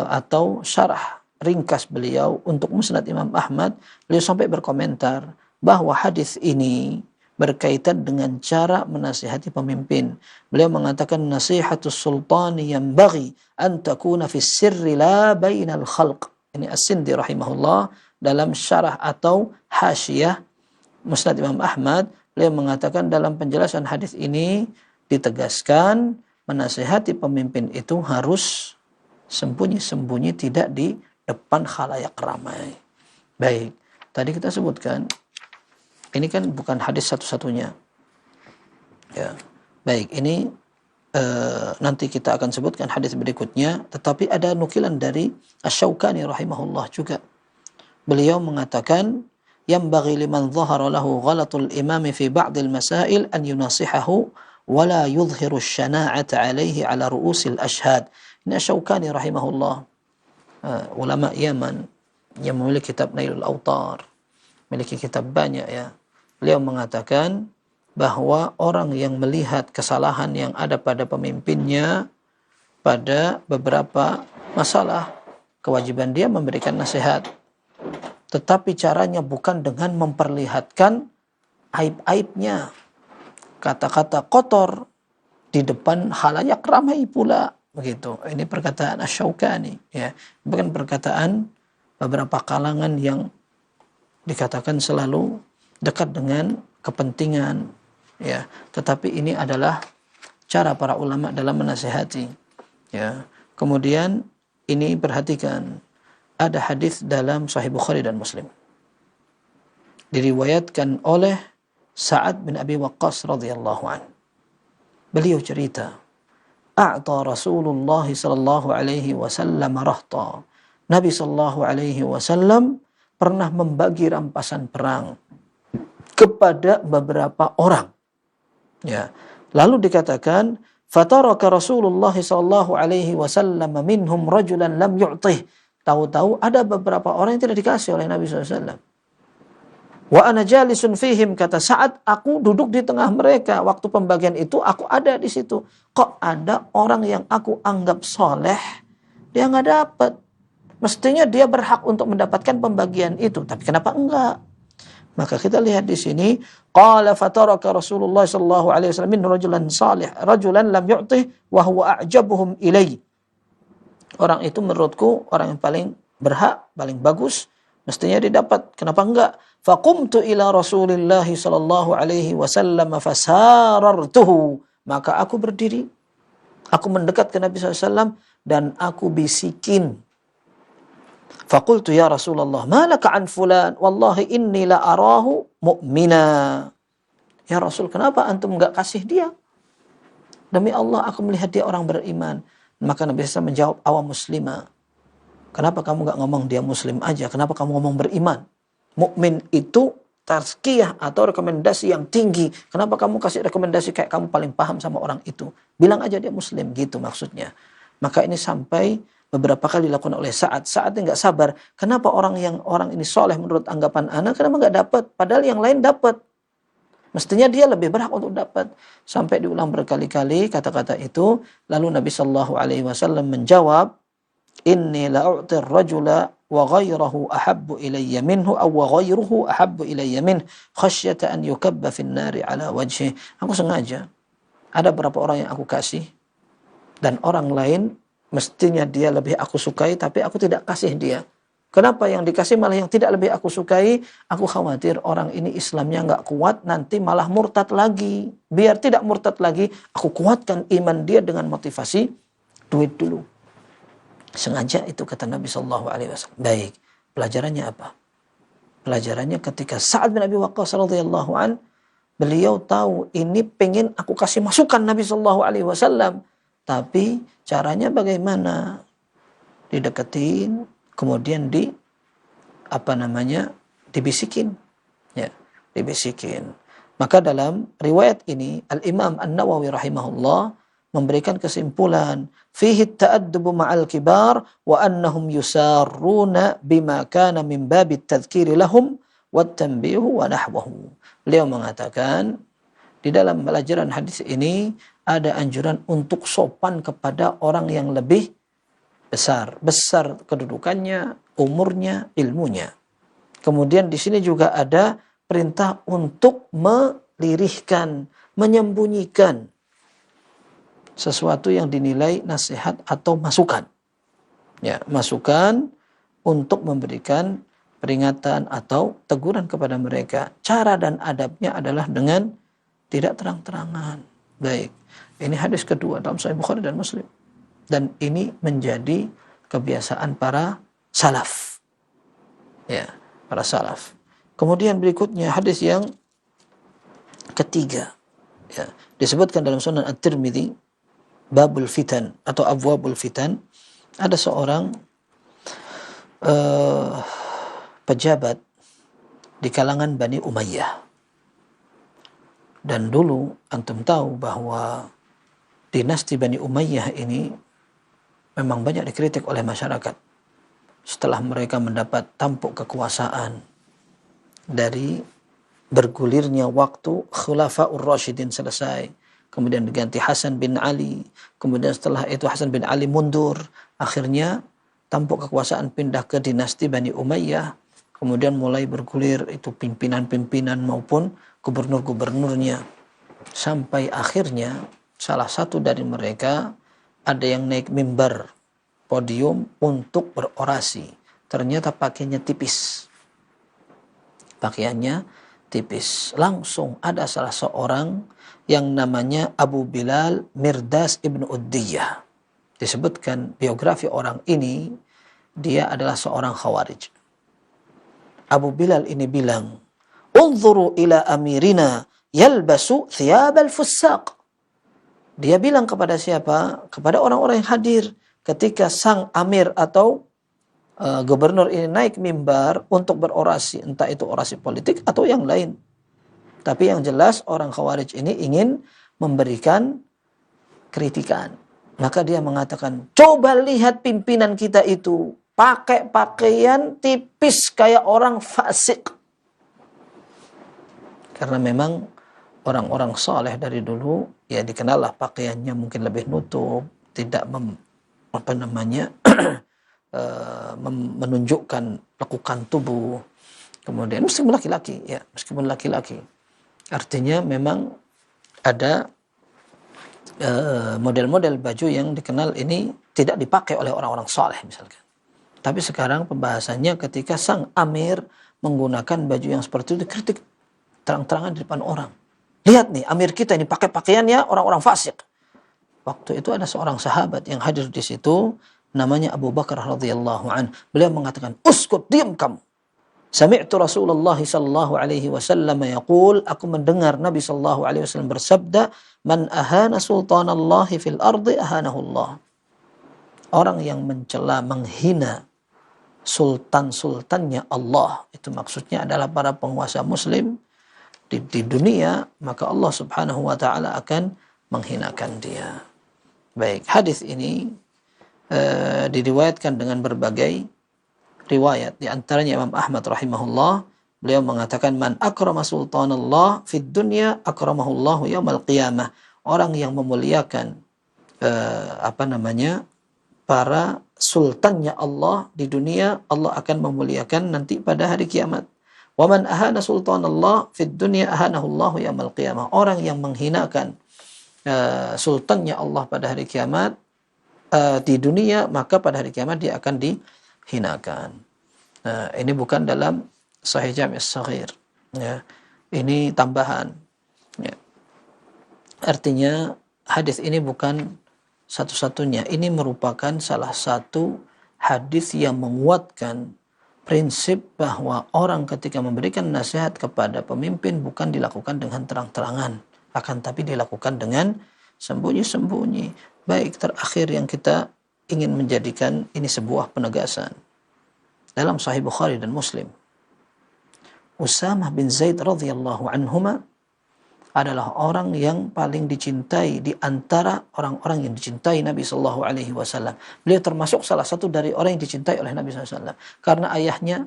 atau syarah ringkas beliau untuk Musnad Imam Ahmad, beliau sampai berkomentar bahwa hadis ini berkaitan dengan cara menasihati pemimpin. Beliau mengatakan nasihatus sultani yanbaghi an takuna fi sirri la bainal khalq. Ini As-Sindi rahimahullah dalam syarah atau hasyiyah Musnad Imam Ahmad, beliau mengatakan dalam penjelasan hadis ini ditegaskan menasihati pemimpin itu harus sembunyi-sembunyi, tidak di depan khalayak ramai. Baik, tadi kita sebutkan ini kan bukan hadis satu-satunya. Ya. Baik, ini nanti kita akan sebutkan hadis berikutnya, tetapi ada nukilan dari Asy-Syaukani rahimahullah juga. Beliau mengatakan yanbaghi liman dhahara lahu ghalatul imami fi ba'dil masail an yunasihahu wa la yudhhiru asy-syana'ata 'alaihi 'ala ru'usil ashhad. Ini Asy-Syaukani rahimahullah, ulama Yaman yang memiliki kitab Nailul Awtar, memiliki kitab banyak ya. Beliau mengatakan bahwa orang yang melihat kesalahan yang ada pada pemimpinnya pada beberapa masalah, kewajiban dia memberikan nasihat. Tetapi caranya bukan dengan memperlihatkan aib-aibnya, kata-kata kotor di depan khalayak ramai pula, begitu. Ini perkataan Asy-Syaukani ya, bukan perkataan beberapa kalangan yang dikatakan selalu dekat dengan kepentingan ya, tetapi ini adalah cara para ulama dalam menasihati ya. Kemudian ini perhatikan, ada hadis dalam Sahih Bukhari dan Muslim diriwayatkan oleh Sa'ad bin Abi Waqqas radhiyallahu an. Beliau cerita, a'ta Rasulullah sallallahu alaihi wasallam rahta. Nabi sallallahu alaihi wasallam pernah membagi rampasan perang kepada beberapa orang. Ya. Lalu dikatakan, fataraka Rasulullah sallallahu alaihi wasallam minhum rajulan lam yu'tih. Tahu-tahu ada beberapa orang yang tidak dikasih oleh Nabi SAW. Wa ana jalisun fihim, kata Sa'ad, aku duduk di tengah mereka. Waktu pembagian itu aku ada di situ. Kok ada orang yang aku anggap soleh, dia nggak dapat. Mestinya dia berhak untuk mendapatkan pembagian itu, tapi kenapa enggak? Maka kita lihat di sini, qala fataraka Rasulullah sallallahu alaihi wasallam min rajulan salih, rajulan lam yu'tih wa huwa a'jabuhum ilai. Orang itu menurutku orang yang paling berhak, paling bagus, mestinya didapat. Kenapa enggak? Faqumtu ila Rasulillah sallallahu alaihi wasallam fasarartuhu. Maka aku berdiri, aku mendekat ke Nabi SAW dan aku bisikin. Faqultu ya Rasulullah, malaka an fulan, wallahi inni la arahu mu'mina. Ya Rasul, kenapa antum enggak kasih dia? Demi Allah, aku melihat dia orang beriman. Maka Nabi SAW menjawab, awam muslimah. Kenapa kamu enggak ngomong dia muslim aja? Kenapa kamu ngomong beriman? Mukmin itu tazkiyah atau rekomendasi yang tinggi. Kenapa kamu kasih rekomendasi kayak kamu paling paham sama orang itu? Bilang aja dia muslim, gitu maksudnya. Maka ini sampai beberapa kali dilakukan oleh Sa'ad. Sa'ad nggak sabar. Kenapa orang ini soleh menurut anggapan anak, kenapa nggak dapat? Padahal yang lain dapat. Mestinya dia lebih berhak untuk dapat. Sampai diulang berkali-kali kata-kata itu. Lalu Nabi Shallallahu Alaihi Wasallam menjawab, Inni la'u'tir rajula wa ghayrahu ahabbu ilayya minhu aw wa ghayruhu ahabbu ilayya min khasyata an yukabba fin nari ala wajhi. Aku sengaja. Ada beberapa orang yang aku kasih dan orang lain mestinya dia lebih aku sukai, tapi aku tidak kasih dia. Kenapa yang dikasih malah yang tidak lebih aku sukai? Aku khawatir orang ini Islamnya nggak kuat, nanti malah murtad lagi. Biar tidak murtad lagi, aku kuatkan iman dia dengan motivasi duit dulu. Sengaja itu kata Nabi Sallallahu Alaihi Wasallam. Baik, pelajarannya apa? Pelajarannya ketika Sa'ad bin Abi Waqqas radhiyallahu an, beliau tahu ini pengen aku kasih masukan Nabi Sallallahu Alaihi Wasallam. Tapi caranya bagaimana? Dideketin, kemudian dibisikin. Ya, dibisikin. Maka dalam riwayat ini Al-Imam An-Nawawi rahimahullah memberikan kesimpulan, fihi ta'addubu ma'al kibar wa annahum yusarruna bima kana min babit tadhkiri lahum wat tanbihu wa nahwahu. Beliau mengatakan di dalam pelajaran hadis ini ada anjuran untuk sopan kepada orang yang lebih besar kedudukannya, umurnya, ilmunya. Kemudian di sini juga ada perintah untuk melirihkan, menyembunyikan sesuatu yang dinilai nasihat atau masukan. Ya, masukan untuk memberikan peringatan atau teguran kepada mereka. Cara dan adabnya adalah dengan tidak terang-terangan. Baik, ini hadis kedua dalam Sahih Bukhari dan Muslim. Dan ini menjadi kebiasaan para salaf. Ya, para salaf. Kemudian berikutnya hadis yang ketiga. Ya, disebutkan dalam Sunan At-Tirmidzi, Babul Fitan atau Abwabul Fitan, ada seorang pejabat di kalangan Bani Umayyah. Dan dulu antum tahu bahwa dinasti Bani Umayyah ini memang banyak dikritik oleh masyarakat. Setelah mereka mendapat tampuk kekuasaan dari bergulirnya waktu Khulafaur Rasyidin selesai, kemudian diganti Hasan bin Ali, kemudian setelah itu Hasan bin Ali mundur, akhirnya tampuk kekuasaan pindah ke dinasti Bani Umayyah, kemudian mulai bergulir itu pimpinan-pimpinan maupun gubernur-gubernurnya, sampai akhirnya salah satu dari mereka ada yang naik mimbar podium untuk berorasi. Ternyata pakaiannya tipis. Pakaiannya tipis. Langsung ada salah seorang yang namanya Abu Bilal Mirdas ibn Uddiyah. Disebutkan biografi orang ini, dia adalah seorang khawarij. Abu Bilal ini bilang, "Unzuru ila amirina yalbasu thiyab al-fussaq." Dia bilang kepada siapa? Kepada orang-orang yang hadir ketika sang amir atau gubernur ini naik mimbar untuk berorasi, entah itu orasi politik atau yang lain. Tapi yang jelas orang Khawarij ini ingin memberikan kritikan. Maka dia mengatakan, coba lihat pimpinan kita itu pakai pakaian tipis kayak orang fasik. Karena memang orang-orang saleh dari dulu ya dikenallah pakaiannya mungkin lebih nutup, tidak menunjukkan lekukan tubuh. Kemudian meskipun laki-laki, artinya memang ada model-model baju yang dikenal ini tidak dipakai oleh orang-orang saleh misalkan. Tapi sekarang pembahasannya ketika sang amir menggunakan baju yang seperti itu, dikritik terang-terangan di depan orang. Lihat nih, amir kita ini pakai pakaiannya orang-orang fasik. Waktu itu ada seorang sahabat yang hadir di situ, namanya Abu Bakar radhiyallahu an. Beliau mengatakan, "Uskut, diam kamu. Sami'tu Rasulullah sallallahu alaihi wasallam yaqul, aku mendengar Nabi sallallahu alaihi wasallam bersabda, man ahana sultanallahi fil ardi ahanahu Allah." Orang yang mencela, menghina sultan-sultannya Allah, itu maksudnya adalah para penguasa muslim di dunia, maka Allah subhanahu wa ta'ala akan menghinakan dia. Baik, hadis ini diriwayatkan dengan berbagai riwayat. Di antaranya Imam Ahmad rahimahullah, beliau mengatakan, man akrama sultanallah fid dunya akramahullahu yaumal qiyamah. Orang yang memuliakan para sultannya Allah di dunia, Allah akan memuliakan nanti pada hari kiamat. Wa man ahana sultanallah fid dunya ahanahullahu yaumal qiyamah. Orang yang menghinakan sultannya Allah pada hari kiamat di dunia, maka pada hari kiamat dia akan dihinakan. Ini bukan dalam Sahih Jami' As-Saghir, ya. Ini tambahan, ya. Artinya hadis ini bukan satu-satunya. Ini merupakan salah satu hadis yang menguatkan prinsip bahwa orang ketika memberikan nasihat kepada pemimpin bukan dilakukan dengan terang-terangan, akan tapi dilakukan dengan sembunyi-sembunyi. Baik, terakhir yang kita ingin menjadikan ini sebuah penegasan. Dalam Sahih Bukhari dan Muslim, Usamah bin Zaid radhiyallahu anhuma adalah orang yang paling dicintai di antara orang-orang yang dicintai Nabi sallallahu alaihi wasallam. Beliau termasuk salah satu dari orang yang dicintai oleh Nabi sallallahu alaihi wasallam karena ayahnya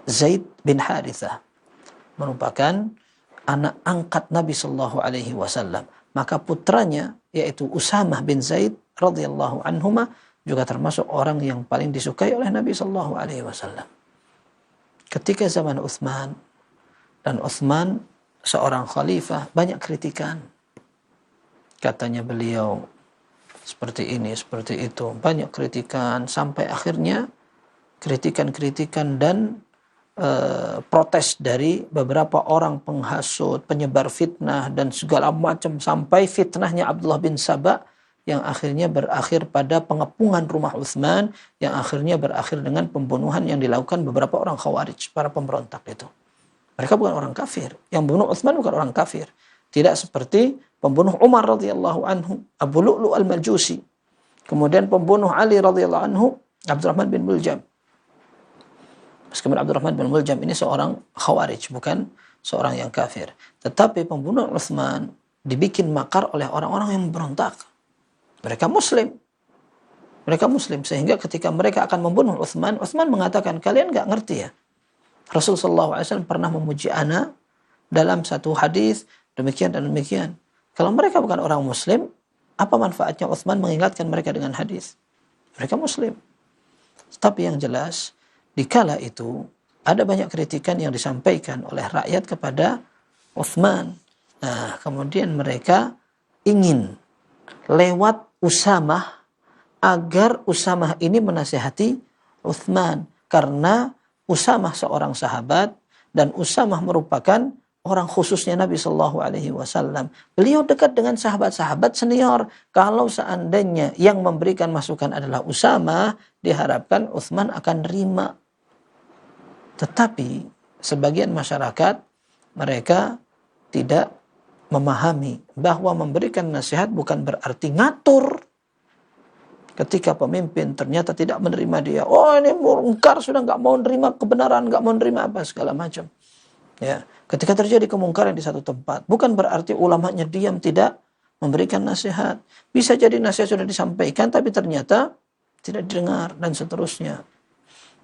Zaid bin Harithah merupakan anak angkat Nabi sallallahu alaihi wasallam. Maka putranya yaitu Usamah bin Zaid radhiyallahu anhuma juga termasuk orang yang paling disukai oleh Nabi sallallahu alaihi wasallam. Ketika zaman Utsman, dan Utsman seorang khalifah banyak kritikan. Katanya beliau seperti ini, seperti itu. Banyak kritikan sampai akhirnya kritikan-kritikan dan protes dari beberapa orang penghasut, penyebar fitnah dan segala macam, sampai fitnahnya Abdullah bin Saba yang akhirnya berakhir pada pengepungan rumah Utsman, yang akhirnya berakhir dengan pembunuhan yang dilakukan beberapa orang Khawarij, para pemberontak itu. Mereka bukan orang kafir. Yang bunuh Utsman bukan orang kafir. Tidak seperti pembunuh Umar radhiyallahu anhu, Abu Lu'lu' al-Majusi. Kemudian pembunuh Ali radhiyallahu anhu, Abdurrahman bin Muljam. Meskipun Abdurrahman bin Muljam ini seorang Khawarij, bukan seorang yang kafir. Tetapi pembunuh Utsman dibikin makar oleh orang-orang yang memberontak. Mereka Muslim. Mereka Muslim. Sehingga ketika mereka akan membunuh Utsman, Utsman mengatakan, kalian nggak ngerti ya? Rasulullah SAW pernah memuji ana dalam satu hadis demikian dan demikian. Kalau mereka bukan orang Muslim, apa manfaatnya Utsman mengingatkan mereka dengan hadis? Mereka Muslim. Tapi yang jelas, dikala itu ada banyak kritikan yang disampaikan oleh rakyat kepada Utsman. Nah, kemudian mereka ingin lewat Usamah agar Usamah ini menasihati Utsman, karena Usamah seorang sahabat dan Usamah merupakan orang khususnya Nabi Shallallahu Alaihi Wasallam. Beliau dekat dengan sahabat-sahabat senior. Kalau seandainya yang memberikan masukan adalah Usamah, diharapkan Utsman akan terima. Tetapi sebagian masyarakat mereka tidak memahami bahwa memberikan nasihat bukan berarti ngatur. Ketika pemimpin ternyata tidak menerima dia, oh ini mungkar, sudah nggak mau nerima kebenaran, nggak mau nerima apa segala macam. Ya, ketika terjadi kemungkaran di satu tempat, bukan berarti ulamanya diam tidak memberikan nasihat. Bisa jadi nasihat sudah disampaikan, tapi ternyata tidak didengar dan seterusnya.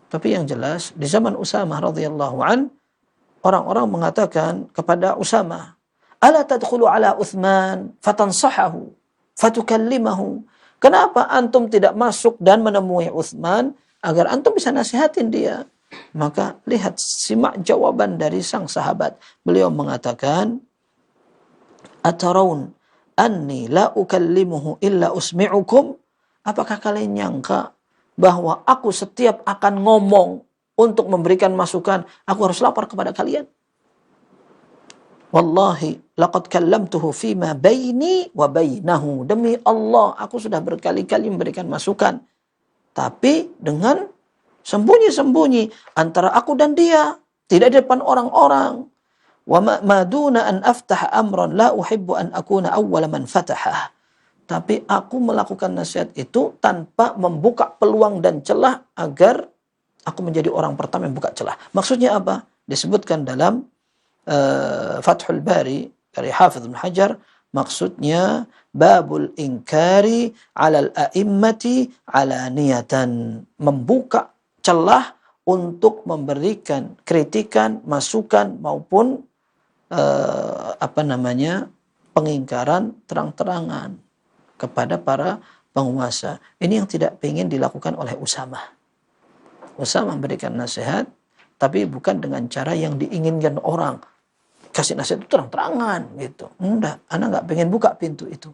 Tapi yang jelas di zaman Usamah radhiyallahu an, orang-orang mengatakan kepada Usamah, ala tadkhulu ala Utsman fatansahahu fatukallimahu. Kenapa antum tidak masuk dan menemui Utsman agar antum bisa nasihatin dia? Maka lihat, simak jawaban dari sang sahabat. Beliau mengatakan, ataraun anni la ukallimuhu illa usmi'ukum. Apakah kalian nyangka bahwa aku setiap akan ngomong untuk memberikan masukan, aku harus lapor kepada kalian? Wallahi laqad kallamtuhu fima baini wa bainahu. Demi Allah, aku sudah berkali-kali memberikan masukan, tapi dengan sembunyi-sembunyi antara aku dan dia, tidak di depan orang-orang. Wa ma duna an aftah amran la uhibbu an akuna awwala man fatahah. Tapi aku melakukan nasihat itu tanpa membuka peluang dan celah agar aku menjadi orang pertama yang buka celah. Maksudnya apa? Disebutkan dalam Fathul Bari dari Hafidz Ibnu Hajar, maksudnya babul inkari alal a'immati alaniyatan, membuka celah untuk memberikan kritikan, masukan maupun pengingkaran terang-terangan kepada para penguasa. Ini yang tidak ingin dilakukan oleh Usamah. Usamah memberikan nasihat, tapi bukan dengan cara yang diinginkan orang. Kasih nasihat itu terang-terangan gitu. Enggak, anak nggak pengen buka pintu itu.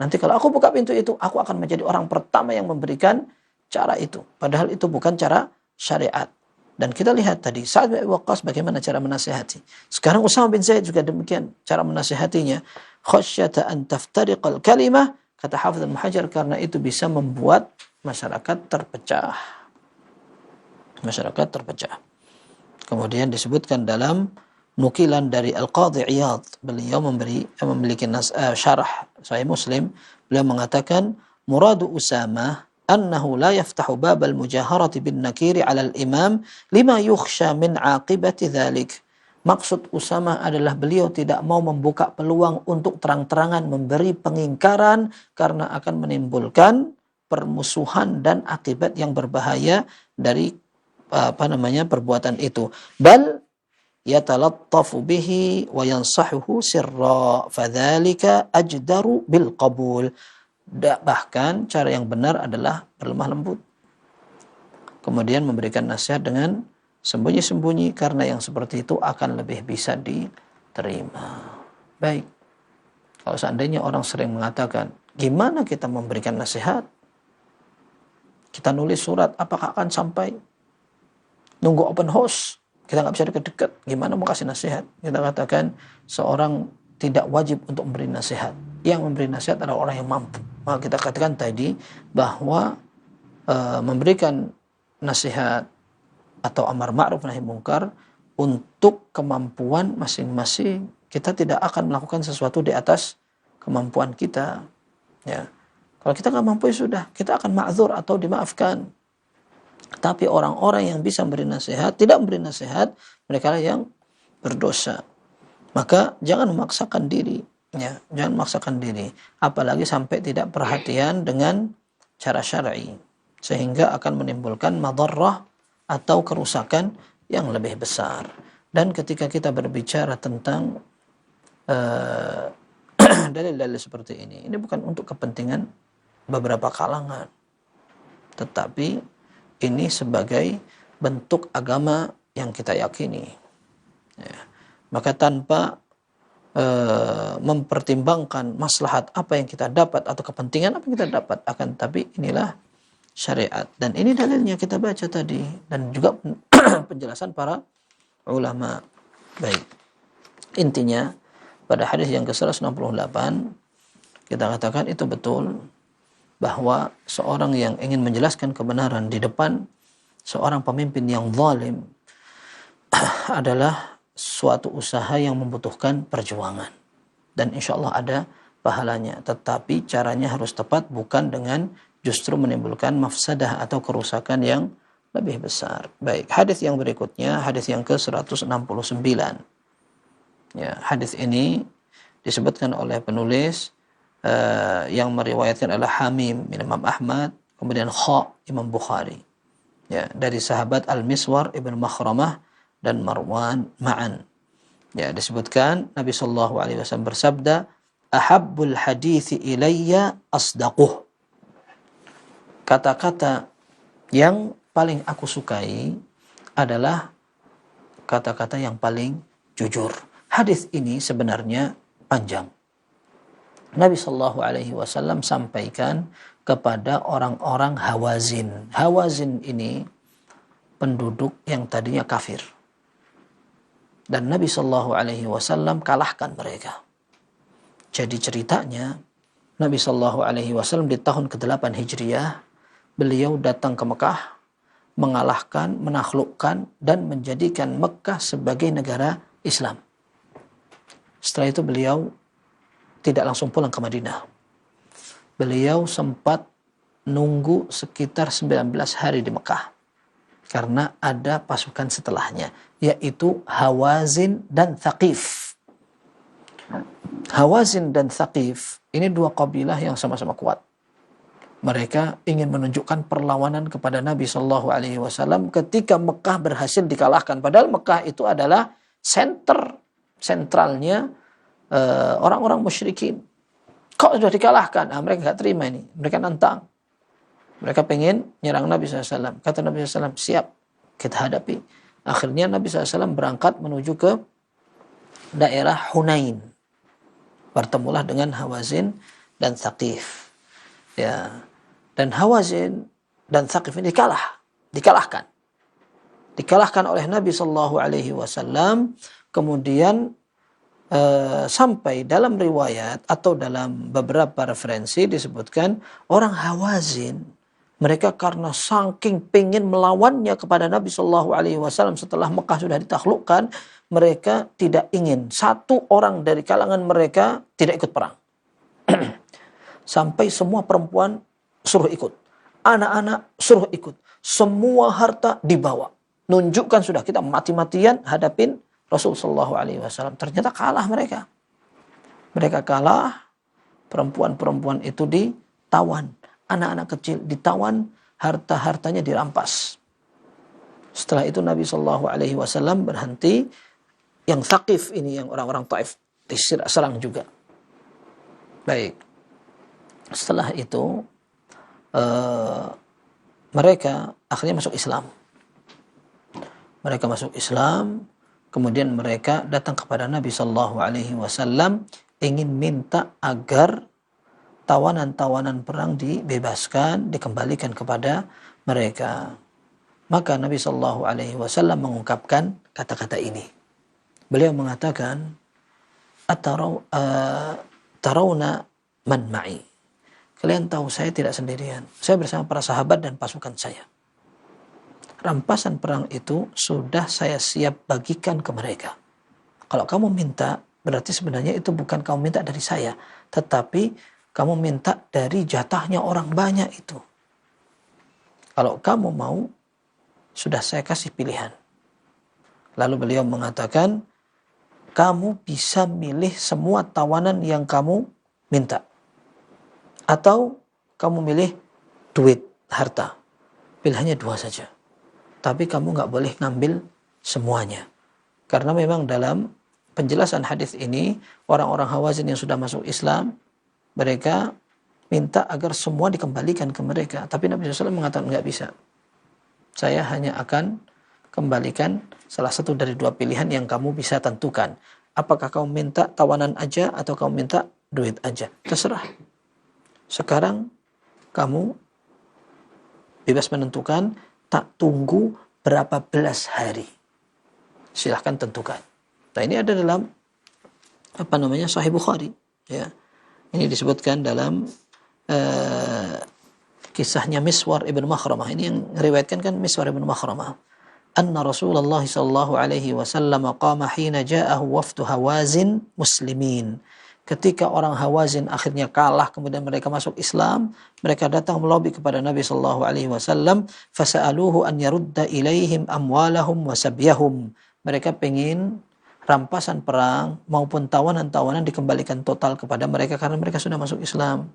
Nanti kalau aku buka pintu itu, aku akan menjadi orang pertama yang memberikan cara itu. Padahal itu bukan cara syariat. Dan kita lihat tadi, Sa'ad bin Abi Waqqas bagaimana cara menasihati. Sekarang Usamah bin Zaid juga demikian cara menasihatinya. Khasyata an taftariqal kalimah, kata Hafidz Ibnu Hajar, karena itu bisa membuat masyarakat terpecah. Masyarakat terpecah. Kemudian disebutkan dalam nukilan dari Al-Qadhi Iyadh, beliau memiliki syarah Sahih Muslim, beliau mengatakan muradu Usamah annahu la yaftahu bab al-mujaharati bin nakiri 'ala al-imam lima yukhsha min 'aqibati dhalik. Maksud Usamah adalah beliau tidak mau membuka peluang untuk terang-terangan memberi pengingkaran karena akan menimbulkan permusuhan dan akibat yang berbahaya dari perbuatan itu. Bal yatalattafu bihi wa yansahuhu sirra fadzalika ajdaru bil qabul. Bahkan cara yang benar adalah berlemah lembut, kemudian memberikan nasihat dengan sembunyi-sembunyi, karena yang seperti itu akan lebih bisa terima. Baik, kalau seandainya orang sering mengatakan, gimana kita memberikan nasihat? Kita nulis surat, apakah akan sampai? Nunggu open house, kita nggak bisa deket-deket, gimana mau kasih nasihat? Kita katakan, seorang tidak wajib untuk memberi nasihat. Yang memberi nasihat adalah orang yang mampu. Maka kita katakan tadi bahwa memberikan nasihat atau amar ma'ruf nahi mungkar untuk kemampuan masing-masing. Kita tidak akan melakukan sesuatu di atas kemampuan kita. Ya. Kalau kita nggak mampu ya sudah, kita akan ma'dzur atau dimaafkan. Tapi orang-orang yang bisa memberi nasihat, tidak memberi nasihat, mereka yang berdosa. Maka jangan memaksakan diri. Ya, jangan memaksakan diri. Apalagi sampai tidak perhatian dengan cara syar'i. Sehingga akan menimbulkan madarrah atau kerusakan yang lebih besar. Dan ketika kita berbicara tentang dalil-dalil seperti ini bukan untuk kepentingan beberapa kalangan, tetapi ini sebagai bentuk agama yang kita yakini. Ya. Maka tanpa mempertimbangkan maslahat apa yang kita dapat atau kepentingan apa yang kita dapat, akan tapi inilah syariat. Dan ini dalilnya kita baca tadi, dan juga penjelasan para ulama. Baik, intinya pada hadis yang ke-168 kita katakan itu betul bahwa seorang yang ingin menjelaskan kebenaran di depan seorang pemimpin yang zalim adalah suatu usaha yang membutuhkan perjuangan, dan insya Allah ada pahalanya. Tetapi caranya harus tepat, bukan dengan justru menimbulkan mafsadah atau kerusakan yang lebih besar. Baik, hadis yang berikutnya, hadis yang ke-169. Ya, hadis ini disebutkan oleh penulis yang meriwayatkan adalah Hamim bin Imam Ahmad, kemudian Imam Bukhari. Ya, dari sahabat Al-Miswar ibn Makhramah dan Marwan ma'an. Ya, disebutkan Nabi sallallahu alaihi wasallam bersabda, "Ahabbul hadithi ilayya asdaquh." Kata-kata yang paling aku sukai adalah kata-kata yang paling jujur. Hadis ini sebenarnya panjang. Nabi sallallahu alaihi wasallam sampaikan kepada orang-orang Hawazin. Hawazin ini penduduk yang tadinya kafir. Dan Nabi sallallahu alaihi wasallam kalahkan mereka. Jadi ceritanya Nabi sallallahu alaihi wasallam di tahun ke-8 Hijriah beliau datang ke Mekah, mengalahkan, menaklukkan, dan menjadikan Mekah sebagai negara Islam. Setelah itu beliau tidak langsung pulang ke Madinah. Beliau sempat nunggu sekitar 19 hari di Mekah. Karena ada pasukan setelahnya, yaitu Hawazin dan Thaqif. Hawazin dan Thaqif ini dua kabilah yang sama-sama kuat. Mereka ingin menunjukkan perlawanan kepada Nabi Shallallahu Alaihi Wasallam ketika Mekah berhasil dikalahkan. Padahal Mekah itu adalah sentralnya orang-orang musyrikin. Kok sudah dikalahkan? Nah, mereka nggak terima ini. Mereka nantang. Mereka pengen nyerang Nabi SAW. Kata Nabi SAW, siap, kita hadapi. Akhirnya Nabi SAW berangkat menuju ke daerah Hunain. Bertemulah dengan Hawazin dan Thaqif. Ya. Dan Hawazin dan Thaqif ini dikalahkan. Dikalahkan oleh Nabi Sallallahu Alaihi Wasallam. Kemudian sampai dalam riwayat atau dalam beberapa referensi disebutkan orang Hawazin, mereka karena saking pengen melawannya kepada Nabi Sallallahu Alaihi Wasallam setelah Mekah sudah ditaklukkan, mereka tidak ingin satu orang dari kalangan mereka tidak ikut perang. Sampai semua perempuan suruh ikut, anak-anak suruh ikut, semua harta dibawa. Nunjukkan sudah kita mati-matian hadapin Rasul Sallallahu Alaihi Wasallam. Ternyata kalah mereka. Mereka kalah, perempuan-perempuan itu ditawan, anak-anak kecil ditawan, harta-hartanya dirampas. Setelah itu Nabi Sallallahu Alaihi Wasallam berhenti. Yang Thaqif ini, yang orang-orang Taif, diserang juga. Baik. Setelah itu mereka akhirnya masuk Islam. Mereka masuk Islam, Kemudian mereka datang kepada Nabi Shallallahu Alaihi Wasallam ingin minta agar tawanan-tawanan perang dibebaskan, dikembalikan kepada mereka. Maka Nabi Shallallahu Alaihi Wasallam mengungkapkan kata-kata ini. Beliau mengatakan, tarawna man ma'i. Kalian tahu saya tidak sendirian. Saya bersama para sahabat dan pasukan saya. Rampasan perang itu sudah saya siap bagikan ke mereka. Kalau kamu minta, berarti sebenarnya itu bukan kamu minta dari saya, tetapi kamu minta dari jatahnya orang banyak itu. Kalau kamu mau, sudah saya kasih pilihan. Lalu beliau mengatakan, kamu bisa milih semua tawanan yang kamu minta. Atau kamu milih duit, harta. Pilihannya dua saja. Tapi kamu nggak boleh ngambil semuanya. Karena memang dalam penjelasan hadis ini, orang-orang Hawazin yang sudah masuk Islam, mereka minta agar semua dikembalikan ke mereka. Tapi Nabi SAW mengatakan nggak bisa. Saya hanya akan kembalikan salah satu dari dua pilihan yang kamu bisa tentukan. Apakah kamu minta tawanan aja atau kamu minta duit aja. Terserah. Sekarang kamu bebas menentukan, tak tunggu berapa belas hari. Silahkan tentukan. Nah ini ada dalam Sahih Bukhari. Ya. Ini disebutkan dalam kisahnya Miswar ibn Makhramah. Ini yang meriwayatkan kan Miswar ibn Makhramah. Anna Rasulullah sallallahu alaihi wasallam qama hina ja'ahu wafdu Hawazin muslimin. Ketika orang Hawazin akhirnya kalah, kemudian mereka masuk Islam, mereka datang melobi kepada Nabi sallallahu alaihi wasallam, fasa'aluhu an yarudda ilaihim amwalahum wa sabyahum. Mereka ingin rampasan perang maupun tawanan-tawanan dikembalikan total kepada mereka karena mereka sudah masuk Islam.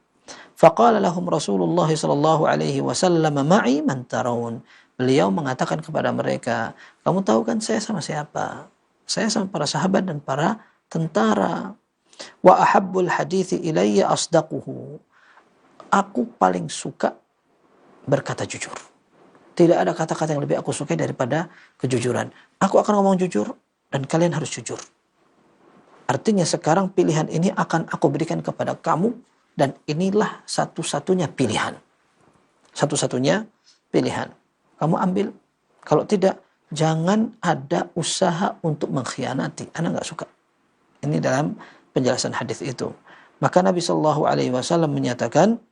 Faqala lahum Rasulullah sallallahu alaihi wasallam ma'i man tarawun. Beliau mengatakan kepada mereka, kamu tahu kan saya sama siapa? Saya sama para sahabat dan para tentara. Wa ahabbul hadithi ilayya asdaquhu. Aku paling suka berkata jujur. Tidak ada kata-kata yang lebih aku sukai daripada kejujuran. Aku akan ngomong jujur dan kalian harus jujur. Artinya sekarang pilihan ini akan aku berikan kepada kamu dan inilah satu-satunya pilihan. Satu-satunya pilihan. Kamu ambil. Kalau tidak, jangan ada usaha untuk mengkhianati. Ana nggak suka. Ini dalam penjelasan hadis itu. Maka Nabi Shallallahu Alaihi Wasallam menyatakan,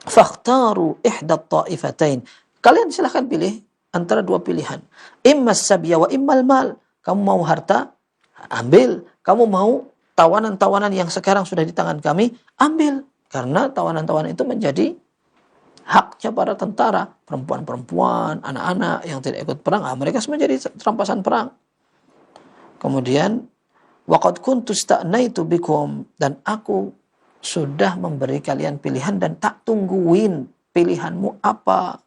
"Fakhtaru ihdat ta'ifatain." Kalian silahkan pilih antara dua pilihan. Imma sabya wa immal mal. Kamu mau harta? Ambil. Kamu mau tawanan-tawanan yang sekarang sudah di tangan kami? Ambil. Karena tawanan-tawanan itu menjadi haknya para tentara. Perempuan-perempuan, anak-anak yang tidak ikut perang, mereka semua jadi rampasan perang. Kemudian, waqad kuntu sta'naitu bikum, dan aku sudah memberi kalian pilihan dan tak tungguin pilihanmu apa.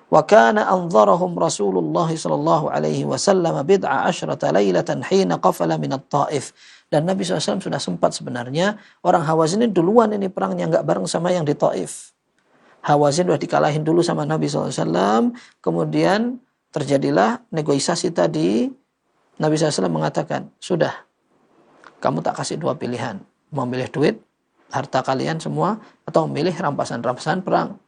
Wa kana anzarahum Rasulullah sallallahu alaihi wasallam bid'a asyrata lailatan hina qafala min at-Taif. Dan Nabi SAW sudah sempat sebenarnya, orang Hawazin ini duluan ini perangnya nggak bareng sama yang di Taif. Hawazin sudah dikalahin dulu sama Nabi SAW, kemudian terjadilah negosiasi tadi. Nabi SAW mengatakan, sudah, kamu tak kasih dua pilihan. Mau milih duit, harta kalian semua, atau memilih rampasan-rampasan perang.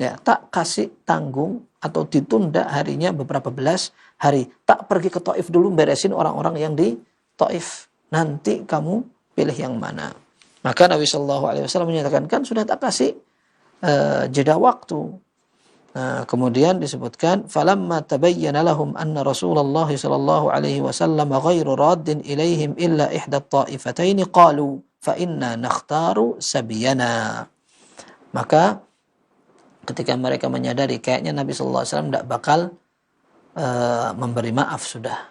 Ya, tak kasih tanggung atau ditunda harinya beberapa belas hari. Tak pergi ke Taif dulu beresin orang-orang yang di Taif. Nanti kamu pilih yang mana. Maka Nabi SAW menyatakan, kan sudah tak kasih jeda waktu. Nah, kemudian disebutkan falamma tabayyana lahum anna Rasulullah sallallahu alaihi wasallam ghairu raddin ilaihim illa ihda at-ta'ifatayn qalu fa inna nakhtaru sabiyana. Maka ketika mereka menyadari kayaknya Nabi sallallahu alaihi wasallam tidak bakal memberi maaf sudah.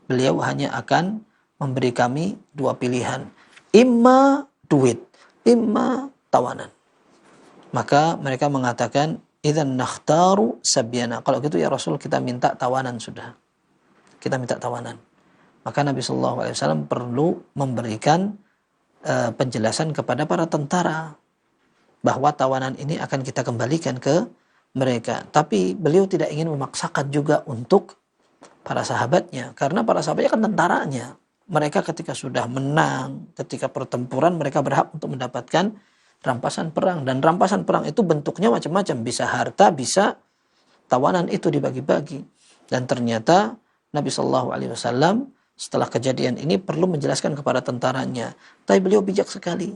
Beliau hanya akan memberi kami dua pilihan, imma duit, imma tawanan. Maka mereka mengatakan, idzan nakhtaru sabyana. Kalau gitu ya Rasul, kita minta tawanan sudah. Kita minta tawanan. Maka Nabi SAW perlu memberikan penjelasan kepada para tentara bahwa tawanan ini akan kita kembalikan ke mereka. Tapi beliau tidak ingin memaksakan juga untuk para sahabatnya, karena para sahabatnya kan tentaranya. Mereka ketika sudah menang, ketika pertempuran mereka berhak untuk mendapatkan rampasan perang, dan rampasan perang itu bentuknya macam-macam, bisa harta, bisa tawanan itu dibagi-bagi. Dan ternyata Nabi Shallallahu Alaihi Wasallam setelah kejadian ini perlu menjelaskan kepada tentaranya, tapi beliau bijak sekali.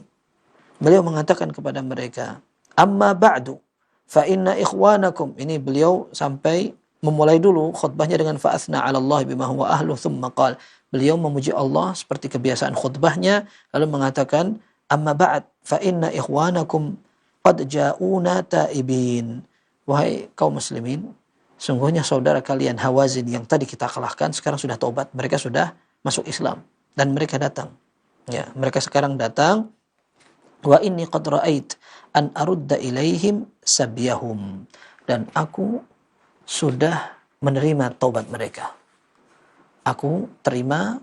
Beliau mengatakan kepada mereka, amma ba'du fa inna ikhwanakum. Ini beliau sampai memulai dulu khutbahnya dengan fa'athna 'ala Allah bima huwa ahlu thumma qala. Beliau memuji Allah seperti kebiasaan khutbahnya, lalu mengatakan, amma ba'd fa inna ikhwanakum qad ja'una ta'ibin. Wahai kaum muslimin, sungguhnya saudara kalian Hawazin yang tadi kita kalahkan sekarang sudah taubat, mereka sudah masuk Islam dan mereka datang. Ya, mereka sekarang datang. Wa inni qad ra'ait an arudda ilaihim sabyahum. Dan aku sudah menerima taubat mereka. Aku terima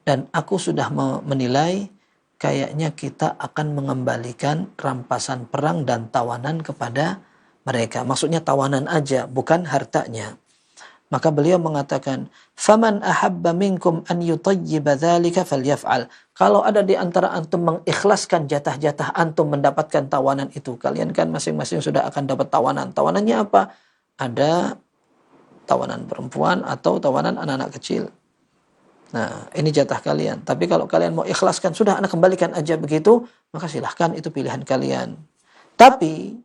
dan aku sudah menilai kayaknya kita akan mengembalikan rampasan perang dan tawanan kepada mereka. Maksudnya tawanan aja, bukan hartanya. Maka beliau mengatakan, "Faman ahabba minkum an yutayyiba dzalika falyaf'al." Kalau ada di antara antum mengikhlaskan jatah-jatah antum mendapatkan tawanan itu, kalian kan masing-masing sudah akan dapat tawanan. Tawanannya apa? Ada tawanan perempuan atau tawanan anak-anak kecil. Nah, ini jatah kalian. Tapi kalau kalian mau ikhlaskan, sudah anak kembalikan aja begitu, maka silahkan, itu pilihan kalian. Tapi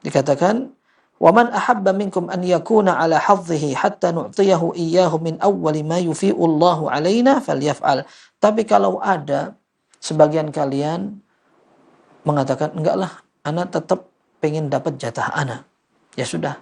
dikatakan, "Waman ahabba minkum an yakuna ala hadhihi hatta nu'tiyahu iyyahu min awwali ma yufi'u Allahu alaina falyaf'al." Tapi kalau ada sebagian kalian mengatakan, enggak lah, anak tetap pengen dapat jatah anak, ya sudah,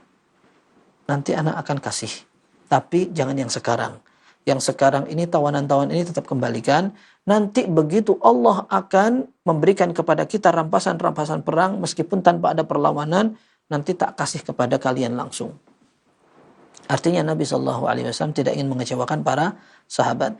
nanti anak akan kasih, tapi jangan yang sekarang. Yang sekarang ini, tawanan-tawanan ini tetap kembalikan. Nanti begitu Allah akan memberikan kepada kita rampasan-rampasan perang, meskipun tanpa ada perlawanan, nanti tak kasih kepada kalian langsung. Artinya Nabi SAW tidak ingin mengecewakan para sahabat.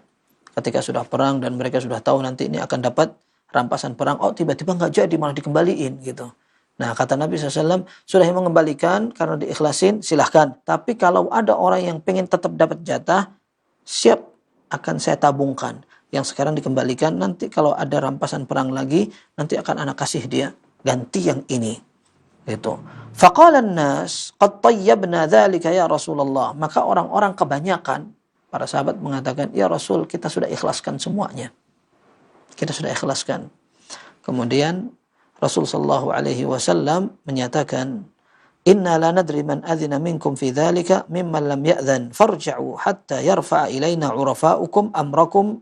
Ketika sudah perang dan mereka sudah tahu nanti ini akan dapat rampasan perang, oh tiba-tiba nggak jadi, malah dikembaliin gitu. Nah, kata Nabi SAW, sudah yang mengembalikan karena diikhlasin, silahkan. Tapi kalau ada orang yang pengen tetap dapat jatah, siap, akan saya tabungkan. Yang sekarang dikembalikan, nanti kalau ada rampasan perang lagi, nanti akan anak kasih dia, ganti yang ini. Gitu. Faqala an-nas, qad tayyabna dzalika ya Rasulullah. Maka orang-orang kebanyakan, para sahabat mengatakan, ya Rasul, kita sudah ikhlaskan semuanya. Kita sudah ikhlaskan. Kemudian Rasul sallallahu alaihi wasallam menyatakan, "Inna la nadri man adzina minkum fi dzalika mimman lam ya'dzan farja'u hatta yarfa'a ilaina 'urafa'ukum amrakum."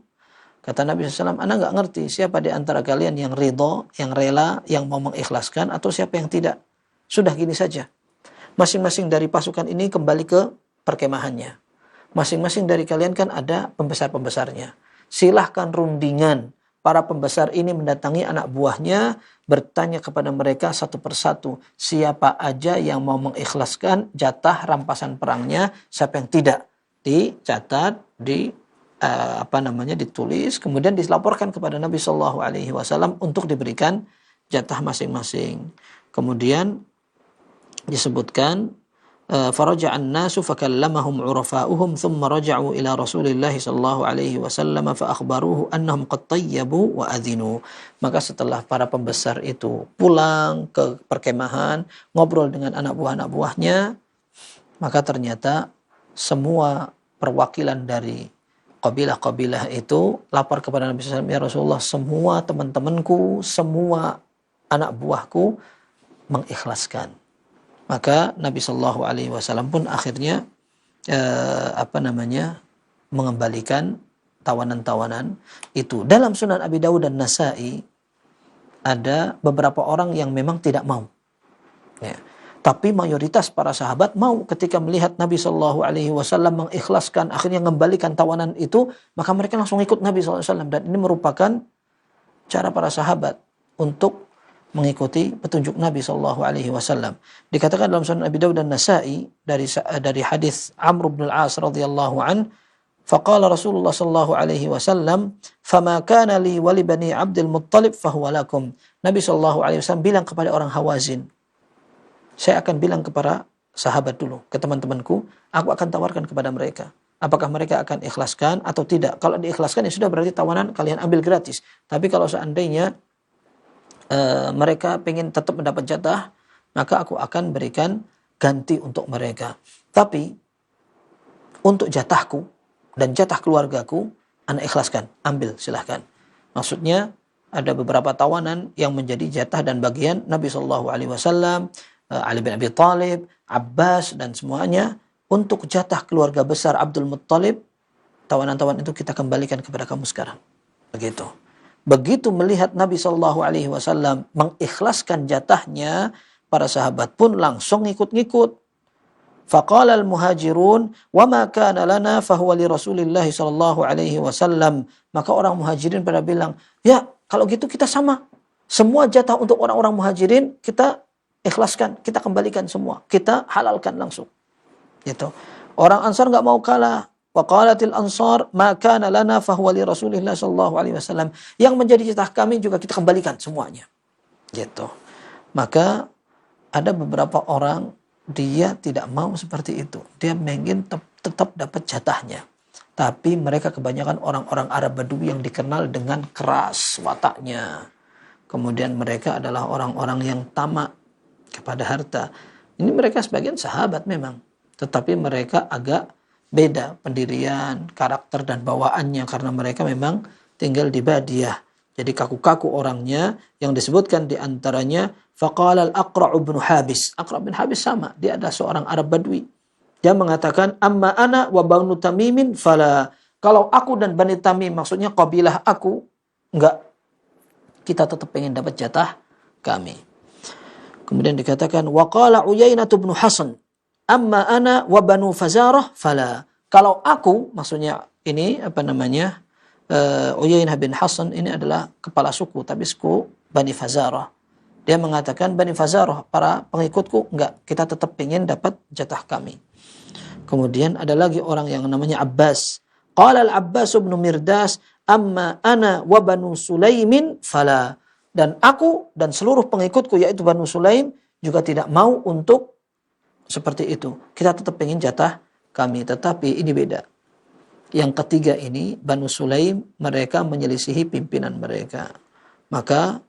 Kata Nabi SAW, Anda nggak ngerti siapa di antara kalian yang ridho, yang rela, yang mau mengikhlaskan, atau siapa yang tidak. Sudah gini saja. Masing-masing dari pasukan ini kembali ke perkemahannya. Masing-masing dari kalian kan ada pembesar-pembesarnya. Silahkan rundingan. Para pembesar ini mendatangi anak buahnya, bertanya kepada mereka satu persatu, siapa aja yang mau mengikhlaskan jatah rampasan perangnya, siapa yang tidak. Dicatat, ditulis, kemudian dilaporkan kepada Nabi Shallallahu Alaihi Wasallam untuk diberikan jatah masing-masing. Kemudian disebutkan, faraja'an nasu fakallamahum 'urafa'uhum thumma raja'u ila Rasulillah sallallahu alaihi wasallam fa akhbaruhu annahum qad tayyabu wa adzinu. Maka setelah para pembesar itu pulang ke perkemahan, ngobrol dengan anak buahnya, maka ternyata semua perwakilan dari kabilah-kabilah itu lapor kepada Nabi sallallahu alaihi wasallam, ya Rasulullah, semua teman-temanku, semua anak buahku mengikhlaskan. Maka Nabi Shallallahu Alaihi Wasallam pun akhirnya mengembalikan tawanan-tawanan itu. Dalam Sunan Abi Dawud dan Nasai ada beberapa orang yang memang tidak mau. Ya. Tapi mayoritas para sahabat mau. Ketika melihat Nabi Shallallahu Alaihi Wasallam mengikhlaskan, akhirnya mengembalikan tawanan itu, maka mereka langsung ikut Nabi Sallallahu Alaihi Wasallam. Dan ini merupakan cara para sahabat untuk mengikuti petunjuk Nabi Shallallahu Alaihi Wasallam. Dikatakan dalam Sunan Abi Dawud dan Nasai dari hadis Amr bin Al-As radhiyallahu an, faqala Rasulullah Shallallahu Alaihi Wasallam, fama kana li wa li bani Abdul Muttalib fahuwa lakum. Nabi Shallallahu Alaihi Wasallam bilang kepada orang Hawazin, saya akan bilang kepada sahabat dulu, ke teman-temanku, aku akan tawarkan kepada mereka. Apakah mereka akan ikhlaskan atau tidak? Kalau diikhlaskan ya sudah, berarti tawanan kalian ambil gratis. Tapi kalau seandainya mereka pengen tetap mendapat jatah, maka aku akan berikan ganti untuk mereka. Tapi untuk jatahku dan jatah keluargaku, anak ikhlaskan, ambil silahkan. Maksudnya ada beberapa tawanan yang menjadi jatah dan bagian Nabi SAW, Ali bin Abi Thalib, Abbas dan semuanya. Untuk jatah keluarga besar Abdul Muttalib, tawanan-tawanan itu kita kembalikan kepada kamu sekarang. Begitu. Begitu melihat Nabi SAW mengikhlaskan jatahnya, para sahabat pun langsung ngikut-ngikut. Faqala al-muhajirun wa ma kana lana fahuwa li Rasulillah sallallahu alaihi wasallam. Maka orang muhajirin pada bilang, ya kalau gitu kita sama. Semua jatah untuk orang-orang muhajirin kita ikhlaskan, kita kembalikan semua, kita halalkan langsung. Gitu. Orang Ansar enggak mau kalah. Wa qalatil ansar ma kana lana fahuwa li Rasulillah sallallahu alaihi wasallam. Yang menjadi jatah kami juga kita kembalikan semuanya. Gitu. Maka ada beberapa orang dia tidak mau seperti itu. Dia ingin tetap dapat jatahnya. Tapi mereka kebanyakan orang-orang Arab Badui yang dikenal dengan keras wataknya. Kemudian mereka adalah orang-orang yang tamak kepada harta. Ini mereka sebagian sahabat memang. Tetapi mereka agak beda pendirian, karakter dan bawaannya. Karena mereka memang tinggal di Badiah. Jadi kaku-kaku orangnya, yang disebutkan di antaranya faqala al-Aqra' bin Habis. Aqra' bin Habis sama, dia adalah seorang Arab Badui. Dia mengatakan amma ana wa Banu Tamimin fala. Kalau aku dan Bani Tamim, maksudnya kabilah aku, enggak, kita tetap pengen dapat jatah kami. Kemudian dikatakan waqala Uyainah bin Hasan amma ana wa Banu Fazarah fala. Kalau aku, maksudnya ini Uyainah bin Hasan ini adalah kepala suku, tapi suku Bani Fazarah. Dia mengatakan Bani Fazarah, para pengikutku, enggak, kita tetap ingin dapat jatah kami. Kemudian ada lagi orang yang namanya Abbas. Qala al-Abbas bin Mirdas amma ana wa Banu Sulaimin fala. Dan aku dan seluruh pengikutku yaitu Banu Sulaim juga tidak mau untuk seperti itu. Kita tetap ingin jatah kami, tetapi ini beda. Yang ketiga ini, Banu Sulaim, mereka menyelisihi pimpinan mereka. Maka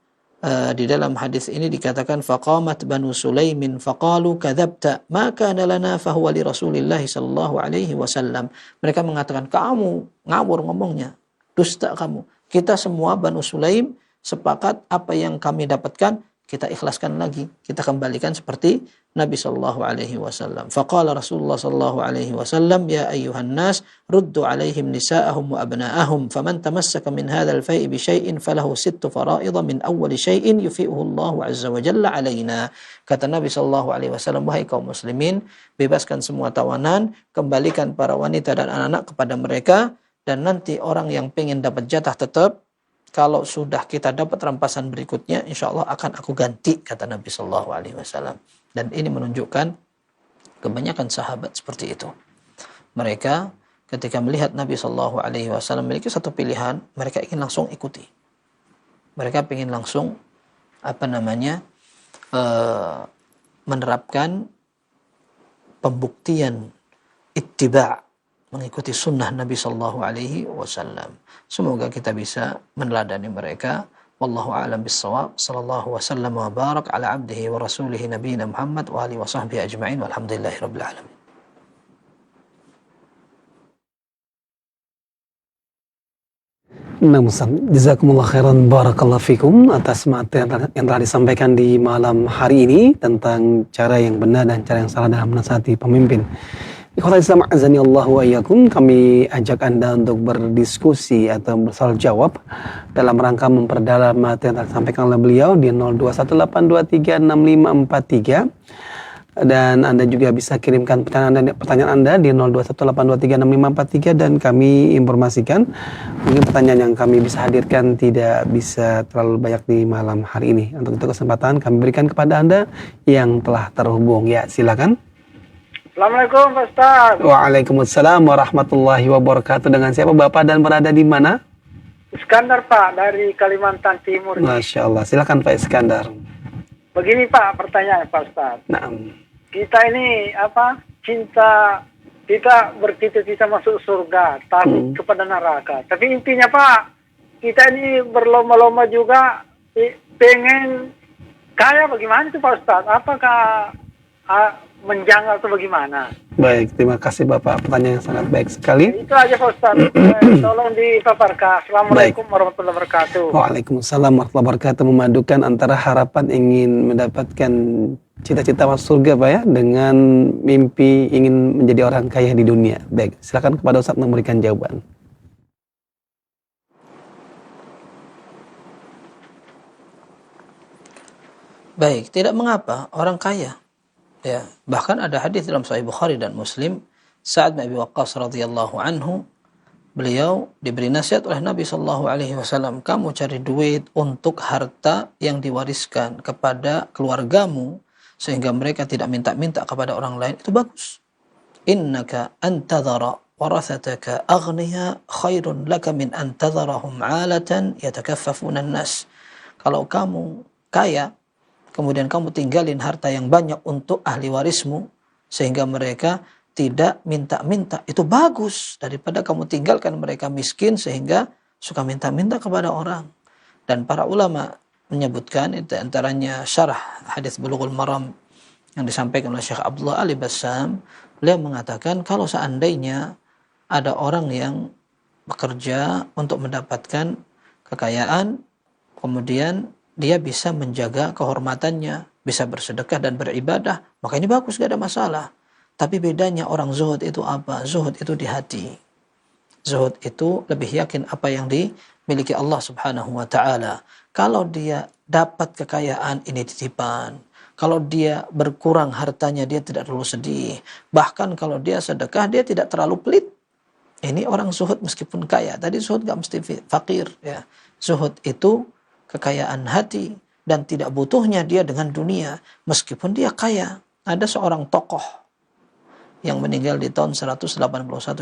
di dalam hadis ini dikatakan faqamat Banu Sulaimin faqalu kadzabta ma kana lana fahuwa li Rasulillah sallallahu alaihi wasallam. Mereka mengatakan kamu ngawur ngomongnya, dusta kamu. Kita semua Banu Sulaim sepakat apa yang kami dapatkan kita ikhlaskan lagi, kita kembalikan seperti Nabi sallallahu alaihi wasallam. Faqala Rasulullah sallallahu alaihi wasallam ya ayyuhan nas ruddu alaihim nisa'ahum wa abna'ahum faman tamassaka min hadzal fai'i bi syai'in falahu sittu fara'idha min awwali syai'in yufi'uhu Allah azza wa jalla alaina. Kata Nabi sallallahu alaihi wasallam, wahai kaum muslimin, bebaskan semua tawanan, kembalikan para wanita dan anak-anak kepada mereka, dan nanti orang yang pengen dapat jatah tetap, kalau sudah kita dapat rampasan berikutnya, insya Allah akan aku ganti, kata Nabi Sallallahu Alaihi Wasallam. Dan ini menunjukkan kebanyakan sahabat seperti itu. Mereka ketika melihat Nabi Sallallahu Alaihi Wasallam memiliki satu pilihan, mereka ingin langsung ikuti. Mereka ingin langsung menerapkan pembuktian ittiba', mengikuti sunnah Nabi Sallallahu Alaihi Wasallam. Semoga kita bisa meneladani mereka. Wallahu a'lam bis-shawab. Sallallahu wasallam wa barak ala abdihi wa rasulihi nabiyina Muhammad wa alihi wa sahbihi ajma'in. Walhamdulillahirabbil alamin. Nah, Ustaz, jazakumullah khairan, barakallahu fikum atas materi yang telah disampaikan di malam hari ini tentang cara yang benar dan cara yang salah dalam menasihati pemimpin. Ikhwatal Islam azani Allah wa iyyakum, kami ajak Anda untuk berdiskusi atau bersoal jawab dalam rangka memperdalam materi yang telah disampaikan oleh beliau di 0218236543. Dan Anda juga bisa kirimkan pertanyaan Anda di 0218236543, dan kami informasikan mungkin pertanyaan yang kami bisa hadirkan tidak bisa terlalu banyak di malam hari ini. Untuk itu kesempatan kami berikan kepada Anda yang telah terhubung. Ya, silakan. Assalamualaikum Pak Ustaz. Waalaikumsalam warahmatullahi wabarakatuh. Dengan siapa Bapak dan berada di mana? Iskandar Pak, dari Kalimantan Timur. Masya Allah, silakan Pak Iskandar. Begini Pak, pertanyaan Pak Ustaz. Nah. kita ini cinta, kita bercita-cita masuk surga, takut kepada neraka. Tapi intinya Pak, kita ini berlomba-lomba juga pengen kaya. Bagaimana itu Pak Ustadz? Apakah menjanggal atau bagaimana? Baik, terima kasih Bapak. Pertanyaan yang sangat baik sekali. Itu aja Pak Ustadz. Tolong dipaparkan. Assalamualaikum warahmatullahi wabarakatuh. Waalaikumsalam warahmatullahi wabarakatuh. Memadukan antara harapan ingin mendapatkan cita-cita masuk surga Pak ya, dengan mimpi ingin menjadi orang kaya di dunia. Baik, silakan kepada Ustadz memberikan jawaban. Baik, tidak mengapa orang kaya. Ya, bahkan ada hadis dalam Sahih Bukhari dan Muslim, Sa'ad bin Abi Waqqas radhiyallahu anhu, beliau diberi nasihat oleh Nabi sallallahu alaihi wasallam, kamu cari duit untuk harta yang diwariskan kepada keluargamu sehingga mereka tidak minta-minta kepada orang lain, itu bagus. Innaka antadhara warathataka aghniya khairun laka min antadharahum 'alatan yatakaffafuna an-nas. Kalau kamu kaya kemudian kamu tinggalin harta yang banyak untuk ahli warismu sehingga mereka tidak minta-minta, itu bagus daripada kamu tinggalkan mereka miskin sehingga suka minta-minta kepada orang. Dan para ulama menyebutkan, itu antaranya syarah hadis Bulughul Maram yang disampaikan oleh Syekh Abdullah Ali Bassam, beliau mengatakan kalau seandainya ada orang yang bekerja untuk mendapatkan kekayaan, kemudian dia bisa menjaga kehormatannya, bisa bersedekah dan beribadah, maka ini bagus, gak ada masalah. Tapi bedanya orang zuhud itu apa? Zuhud itu di hati. Zuhud itu lebih yakin apa yang dimiliki Allah Subhanahu wa ta'ala. Kalau dia dapat kekayaan, ini titipan. Kalau dia berkurang hartanya, dia tidak terlalu sedih. Bahkan kalau dia sedekah, dia tidak terlalu pelit. Ini orang zuhud meskipun kaya. Tadi zuhud gak mesti fakir. Ya. Zuhud itu kekayaan hati dan tidak butuhnya dia dengan dunia meskipun dia kaya. Ada seorang tokoh yang meninggal di tahun 181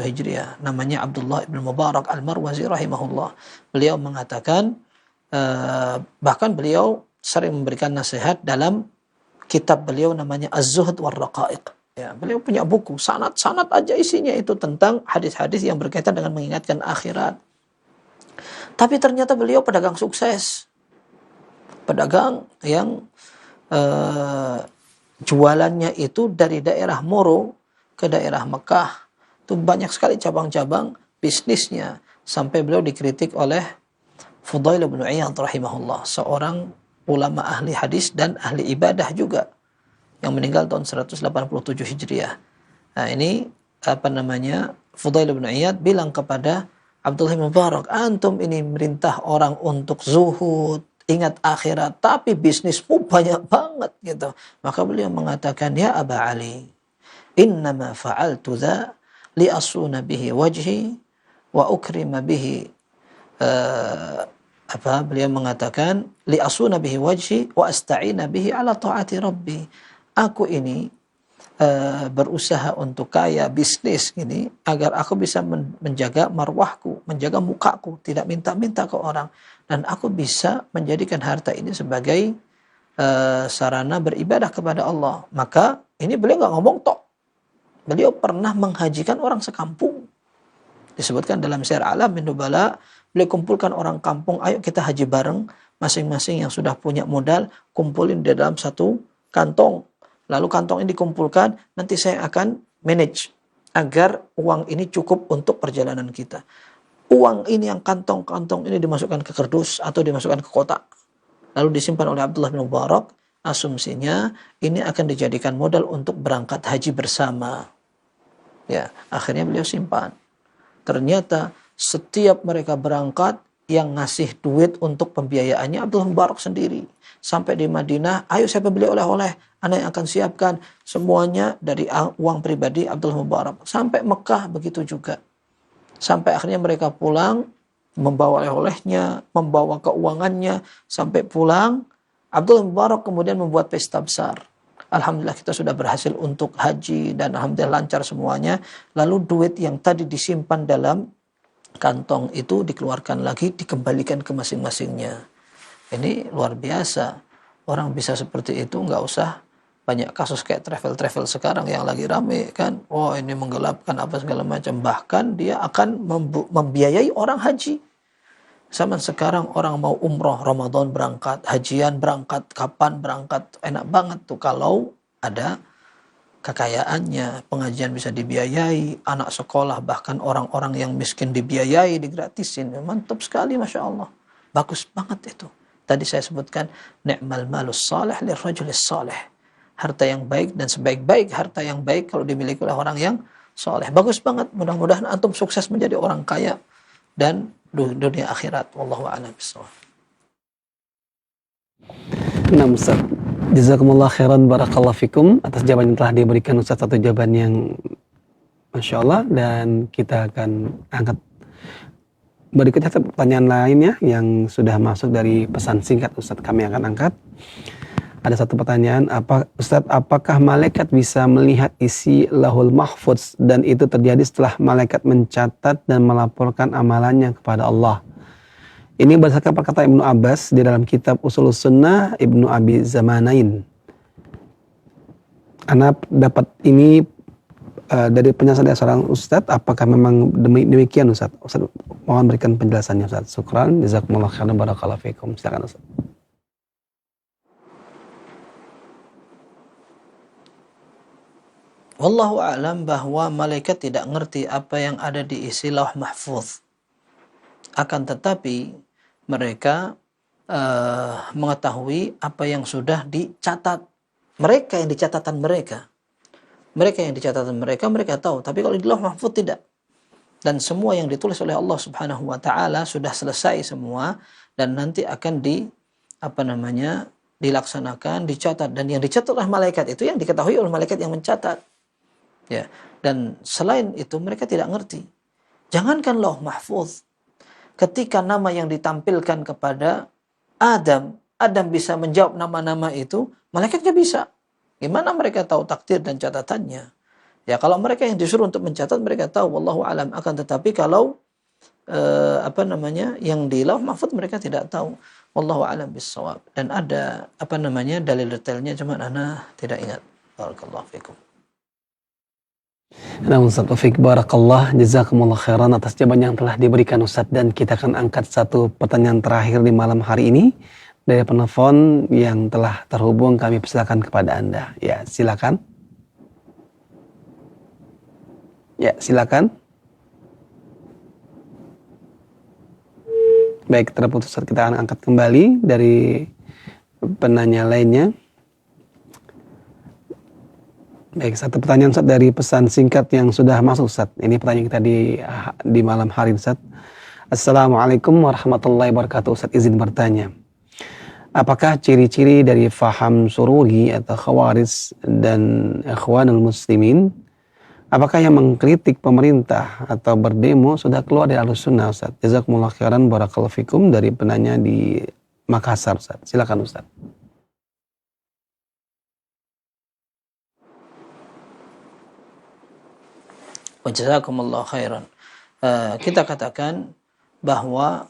Hijriah, namanya Abdullah ibn Mubarak al-Marwazi rahimahullah. Beliau mengatakan, bahkan beliau sering memberikan nasihat dalam kitab beliau namanya Az-Zuhd wal Raqaiq. Ya, beliau punya buku sanad-sanad aja isinya itu tentang hadis-hadis yang berkaitan dengan mengingatkan akhirat. Tapi ternyata beliau pedagang sukses. Pedagang yang jualannya itu dari daerah Moro ke daerah Mekah. Itu banyak sekali cabang-cabang bisnisnya. Sampai beliau dikritik oleh Fudail bin Iyad rahimahullah, seorang ulama ahli hadis dan ahli ibadah juga, yang meninggal tahun 187 Hijriah. Nah ini Fudail bin Iyad bilang kepada Abdullah bin Mubarak, antum ini merintah orang untuk zuhud, ingat akhirat, tapi bisnismu banyak banget gitu. Maka beliau mengatakan, ya Aba Ali, innama fa'altu dha li'asuna bihi wajhi wa ukrima bihi beliau mengatakan li'asuna bihi wajhi wa asta'ina bihi ala ta'ati rabbi. Aku ini berusaha untuk kaya bisnis ini agar aku bisa menjaga marwahku, menjaga mukaku, tidak minta-minta ke orang, dan aku bisa menjadikan harta ini sebagai sarana beribadah kepada Allah. Maka ini beliau nggak ngomong tok, beliau pernah menghajikan orang sekampung. Disebutkan dalam Syiar A'lam Nubala, beliau kumpulkan orang kampung, ayo kita haji bareng, masing-masing yang sudah punya modal kumpulin di dalam satu kantong. Lalu kantong ini dikumpulkan, nanti saya akan manage agar uang ini cukup untuk perjalanan kita. Uang ini yang kantong-kantong ini dimasukkan ke kardus atau dimasukkan ke kotak. Lalu disimpan oleh Abdullah bin Mubarak. Asumsinya ini akan dijadikan modal untuk berangkat haji bersama. Ya, akhirnya beliau simpan. Ternyata setiap mereka berangkat, yang ngasih duit untuk pembiayaannya Abdullah bin Mubarak sendiri. Sampai di Madinah, ayo siapa beli oleh-oleh, Anda yang akan siapkan. Semuanya dari uang pribadi Abdullah bin Mubarak. Sampai Mekah begitu juga. Sampai akhirnya mereka pulang, membawa oleh-olehnya, membawa keuangannya. Sampai pulang, Abdullah bin Mubarak kemudian membuat pesta besar. Alhamdulillah kita sudah berhasil untuk haji dan alhamdulillah lancar semuanya. Lalu duit yang tadi disimpan dalam kantong itu dikeluarkan lagi, dikembalikan ke masing-masingnya. Ini luar biasa. Orang bisa seperti itu, nggak usah Banyak kasus kayak travel sekarang yang lagi rame kan. Oh, ini menggelapkan apa segala macam. Bahkan dia akan membiayai orang haji. Zaman sekarang orang mau umroh, Ramadan berangkat, hajian berangkat, kapan berangkat. Enak banget tuh kalau ada kekayaannya, pengajian bisa dibiayai, anak sekolah bahkan orang-orang yang miskin dibiayai, digratisin. Mantap sekali, Masya Allah. Bagus banget itu. Tadi saya sebutkan, ni'mal malus salih lirrajulis salih. Harta yang baik dan sebaik-baik harta yang baik kalau dimiliki oleh orang yang soleh. Bagus banget. Mudah-mudahan antum sukses menjadi orang kaya dan dunia akhirat. Wallahu a'lam bishawab. Nah, Ustaz, jazakumullah khairan barakallahu fikum atas jawaban yang telah diberikan Ustaz, satu jawaban yang Masya Allah, dan kita akan angkat berikutnya pertanyaan lainnya yang sudah masuk dari pesan singkat Ustaz, kami akan angkat. Ada satu pertanyaan, Ustaz, apakah malaikat bisa melihat isi Lauhul Mahfuz dan itu terjadi setelah malaikat mencatat dan melaporkan amalannya kepada Allah? Ini berdasarkan perkataan Ibnu Abbas di dalam kitab Ushulus Sunnah Ibnu Abi Zamanain. Ana dapat ini dari penjelasan dari seorang Ustaz, apakah memang demikian Ustaz? Ustaz mohon berikan penjelasannya Ustaz. Syukran, jazakumullah khairan barakallahu fikum. Silakan Ustaz. Wallahu a'lam bahwa malaikat tidak ngerti apa yang ada di isi Lauh Mahfuz. Akan tetapi mereka mengetahui apa yang sudah dicatat. Mereka yang dicatatan mereka. Mereka tahu. Tapi kalau di Lauh Mahfuz tidak. Dan semua yang ditulis oleh Allah Subhanahu wa taala sudah selesai semua dan nanti akan dilaksanakan, dicatat, dan yang dicatat oleh malaikat itu yang diketahui oleh malaikat yang mencatat. Ya, dan selain itu mereka tidak ngerti. Jangankan Lauh Mahfuz, ketika nama yang ditampilkan kepada Adam bisa menjawab nama-nama itu, malaikatnya bisa. Gimana mereka tahu takdir dan catatannya? Ya, kalau mereka yang disuruh untuk mencatat, mereka tahu, wallahu alam. Akan tetapi kalau yang di Lauh Mahfuz mereka tidak tahu. Wallahu alam bissawab. Dan ada dalil detailnya, cuma ana tidak ingat. Barakallahu fikum. Nah, Ustaz Taufik, barakallah, jazakumullah khairan atas jawaban yang telah diberikan Ustaz, dan kita akan angkat satu pertanyaan terakhir di malam hari ini dari penelpon yang telah terhubung. Kami persilakan kepada Anda. Ya, silakan. Baik, terputus Ustaz, kita akan angkat kembali dari penanya lainnya. Baik, satu pertanyaan Ustaz dari pesan singkat yang sudah masuk Ustaz. Ini pertanyaan kita di malam hari Ustaz. Assalamualaikum warahmatullahi wabarakatuh. Ustaz izin bertanya, apakah ciri-ciri dari faham sururi atau khawarij dan ikhwanul muslimin, apakah yang mengkritik pemerintah atau berdemo sudah keluar dari Ahlussunnah Ustaz? Jazakumullah khairan barakallahu fikum, dari penanya di Makassar Ustaz. Silakan Ustaz. Jazakumullah khairan. Kita katakan bahwa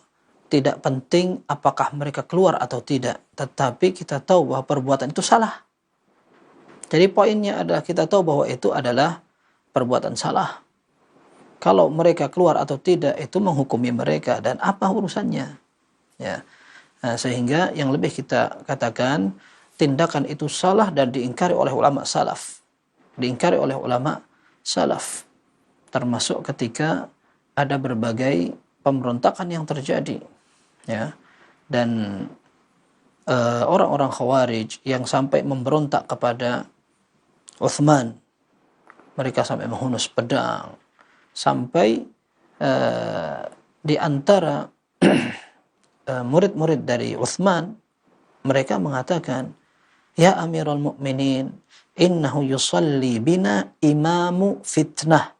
tidak penting apakah mereka keluar atau tidak, tetapi kita tahu bahwa perbuatan itu salah. Jadi poinnya adalah kita tahu bahwa itu adalah perbuatan salah. Kalau mereka keluar atau tidak itu menghukumi mereka, dan apa urusannya? Ya. Sehingga yang lebih kita katakan tindakan itu salah dan diingkari oleh ulama salaf. Termasuk ketika ada berbagai pemberontakan yang terjadi, ya, dan orang-orang Khawarij yang sampai memberontak kepada Utsman, mereka sampai menghunus pedang, sampai di antara murid-murid dari Utsman, mereka mengatakan, ya Amirul Mukminin, innahu yusalli bina imamu fitnah.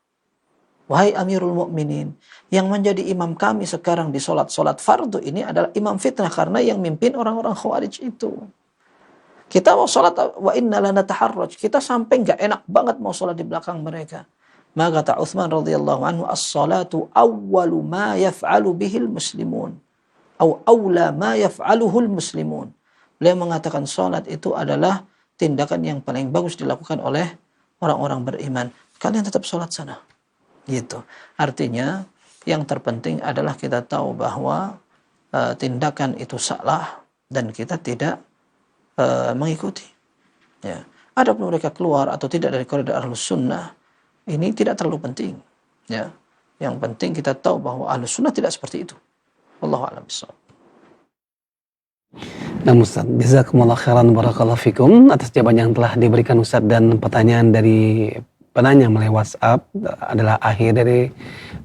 Wahai Amirul Mukminin, yang menjadi imam kami sekarang di solat fardu ini adalah imam fitnah, karena yang mimpin orang-orang Khawarij itu. Kita mau solat, wa inna lana taharraj, kita sampai nggak enak banget mau solat di belakang mereka. Maka kata Utsman radhiyallahu anhu, as-salatu awwalu ma yaf'alu bihil muslimun, atau awla ma yaf'aluhul muslimun. Beliau mengatakan solat itu adalah tindakan yang paling bagus dilakukan oleh orang-orang beriman. Kalian tetap sholat sana. Gitu. Artinya yang terpenting adalah kita tahu bahwa tindakan itu salah dan kita tidak mengikuti. Ya. Adapun mereka keluar atau tidak dari koridor Ahlus Sunnah, ini tidak terlalu penting. Ya. Yang penting kita tahu bahwa Ahlus Sunnah tidak seperti itu. Wallahu a'lam bishawab. Nah Ustaz, jazakumullah khairan barakallahu fikum atas jawaban yang telah diberikan Ustaz, dan pertanyaan dari penanya melalui WhatsApp adalah akhir dari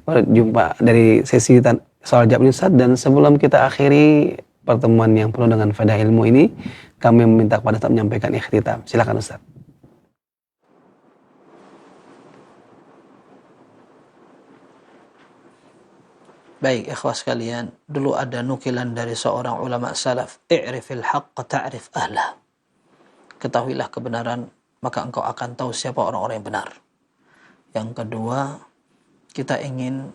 jumpa dari sesi soal jawab Ustaz. Dan sebelum kita akhiri pertemuan yang penuh dengan faedah ilmu ini, kami meminta kepada Ustaz menyampaikan ikhtitam. Silakan Ustaz. Baik, ikhwas sekalian, dulu ada nukilan dari seorang ulama salaf, i'rifil haqqa ta'rif ahlah. Ketahuilah kebenaran, maka engkau akan tahu siapa orang-orang yang benar. Yang kedua, kita ingin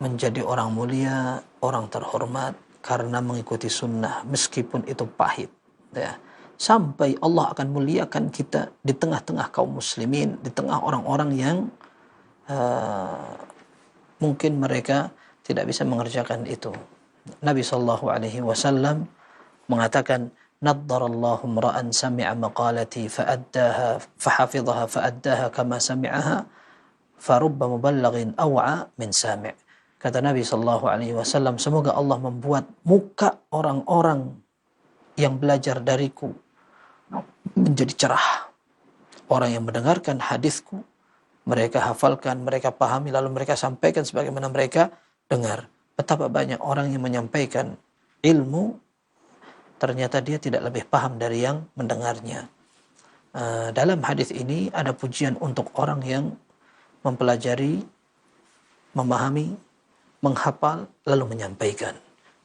menjadi orang mulia, orang terhormat karena mengikuti sunnah, meskipun itu pahit. Ya. Sampai Allah akan muliakan kita di tengah-tengah kaum muslimin, di tengah orang-orang yang mungkin mereka tidak bisa mengerjakan itu. Nabi SAW mengatakan, naddarallahu imra'an sami'a maqalati fa'addaha fahafidhaha fa'addaha kama sami'aha farubba muballaghin aw'a min sami'. Kata Nabi SAW, semoga Allah membuat muka orang-orang yang belajar dariku menjadi cerah. Orang yang mendengarkan hadisku, mereka hafalkan, mereka pahami, lalu mereka sampaikan sebagaimana mereka dengar. Betapa banyak orang yang menyampaikan ilmu, ternyata dia tidak lebih paham dari yang mendengarnya. Dalam hadis ini ada pujian untuk orang yang mempelajari, memahami, menghafal, lalu menyampaikan.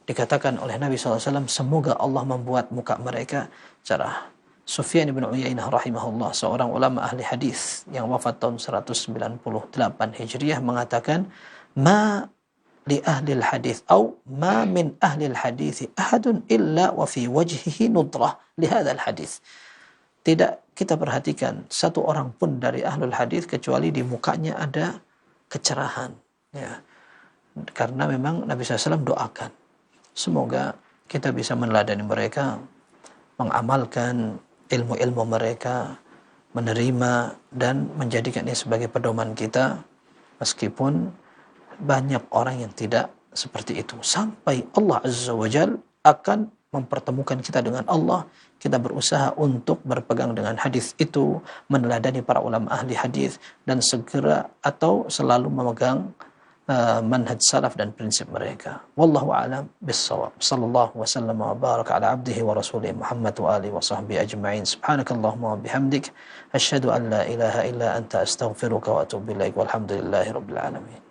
Dikatakan oleh Nabi SAW, semoga Allah membuat muka mereka cerah. Sufyan bin Uyainah rahimahullah, seorang ulama ahli hadis yang wafat tahun 198 Hijriah, mengatakan, ma li ahli al-hadith atau ma min ahli al-hadith ahadun illa wa fi wajhihi nudrah li hadzal hadith. Tidak kita perhatikan satu orang pun dari ahlul hadis kecuali di mukanya ada kecerahan, ya. Karena memang Nabi SAW doakan semoga kita bisa meneladani mereka, mengamalkan ilmu-ilmu mereka, menerima dan menjadikannya sebagai pedoman kita, meskipun banyak orang yang tidak seperti itu. Sampai Allah Azza wa Jal akan mempertemukan kita dengan Allah, kita berusaha untuk berpegang dengan hadis itu, meneladani para ulama ahli hadis, dan segera atau selalu memegang manhaj salaf dan prinsip mereka. Wallahu a'lam bis-shawab. Sallallahu wasallam wa baraka ala abdihi wa rasulih Muhammad wa alihi wa sahbihi ajma'in. Subhanakallahumma wa bihamdik, asyhadu an la ilaha illa anta astaghfiruka wa atubu ilaik. Walhamdulillahi rabbil alamin.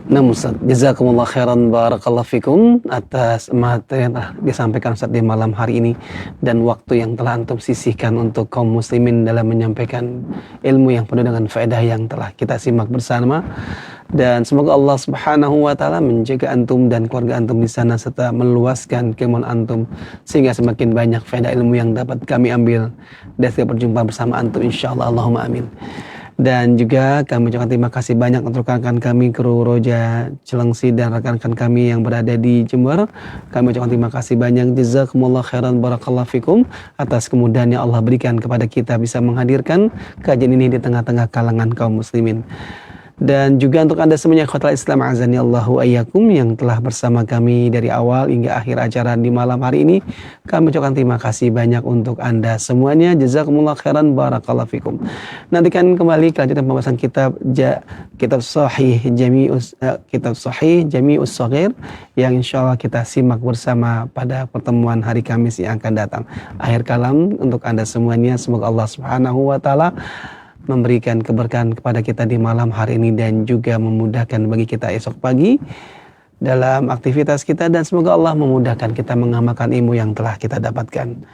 Nah Ustaz, jazakumullah khairan barakallahu fikum atas materi yang telah disampaikan Ustaz di malam hari ini, dan waktu yang telah antum sisihkan untuk kaum muslimin dalam menyampaikan ilmu yang penuh dengan faedah yang telah kita simak bersama. Dan semoga Allah Subhanahu wa taala menjaga antum dan keluarga antum di sana, serta meluaskan keilmuan antum sehingga semakin banyak faedah ilmu yang dapat kami ambil dari setiap perjumpaan bersama antum insyaallah. Allahumma amin. Dan juga kami ucapkan terima kasih banyak untuk rekan-rekan kami kru Roja Cilengsi dan rekan-rekan kami yang berada di Jember. Kami ucapkan terima kasih banyak, jazakumullah khairan barakallahu fikum atas kemudahan yang Allah berikan kepada kita bisa menghadirkan kajian ini di tengah-tengah kalangan kaum muslimin. Dan juga untuk Anda semuanya ikhwatal Islam azani Allahu ayyakum yang telah bersama kami dari awal hingga akhir acara di malam hari ini, kami ucapkan terima kasih banyak untuk Anda semuanya. Jazakumullah khairan barakallahu fikum. Nantikan kembali kelanjutan pembahasan kitab Sahih Jami'us Shaghir yang insyaallah kita simak bersama pada pertemuan hari Kamis yang akan datang. Akhir kalam untuk Anda semuanya, semoga Allah Subhanahu wa taala memberikan keberkahan kepada kita di malam hari ini dan juga memudahkan bagi kita esok pagi dalam aktivitas kita, dan semoga Allah memudahkan kita mengamalkan ilmu yang telah kita dapatkan.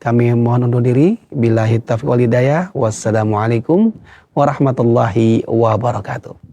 Kami mohon undur diri. Billahi taufiq wal hidayah. Wassalamualaikum warahmatullahi wabarakatuh.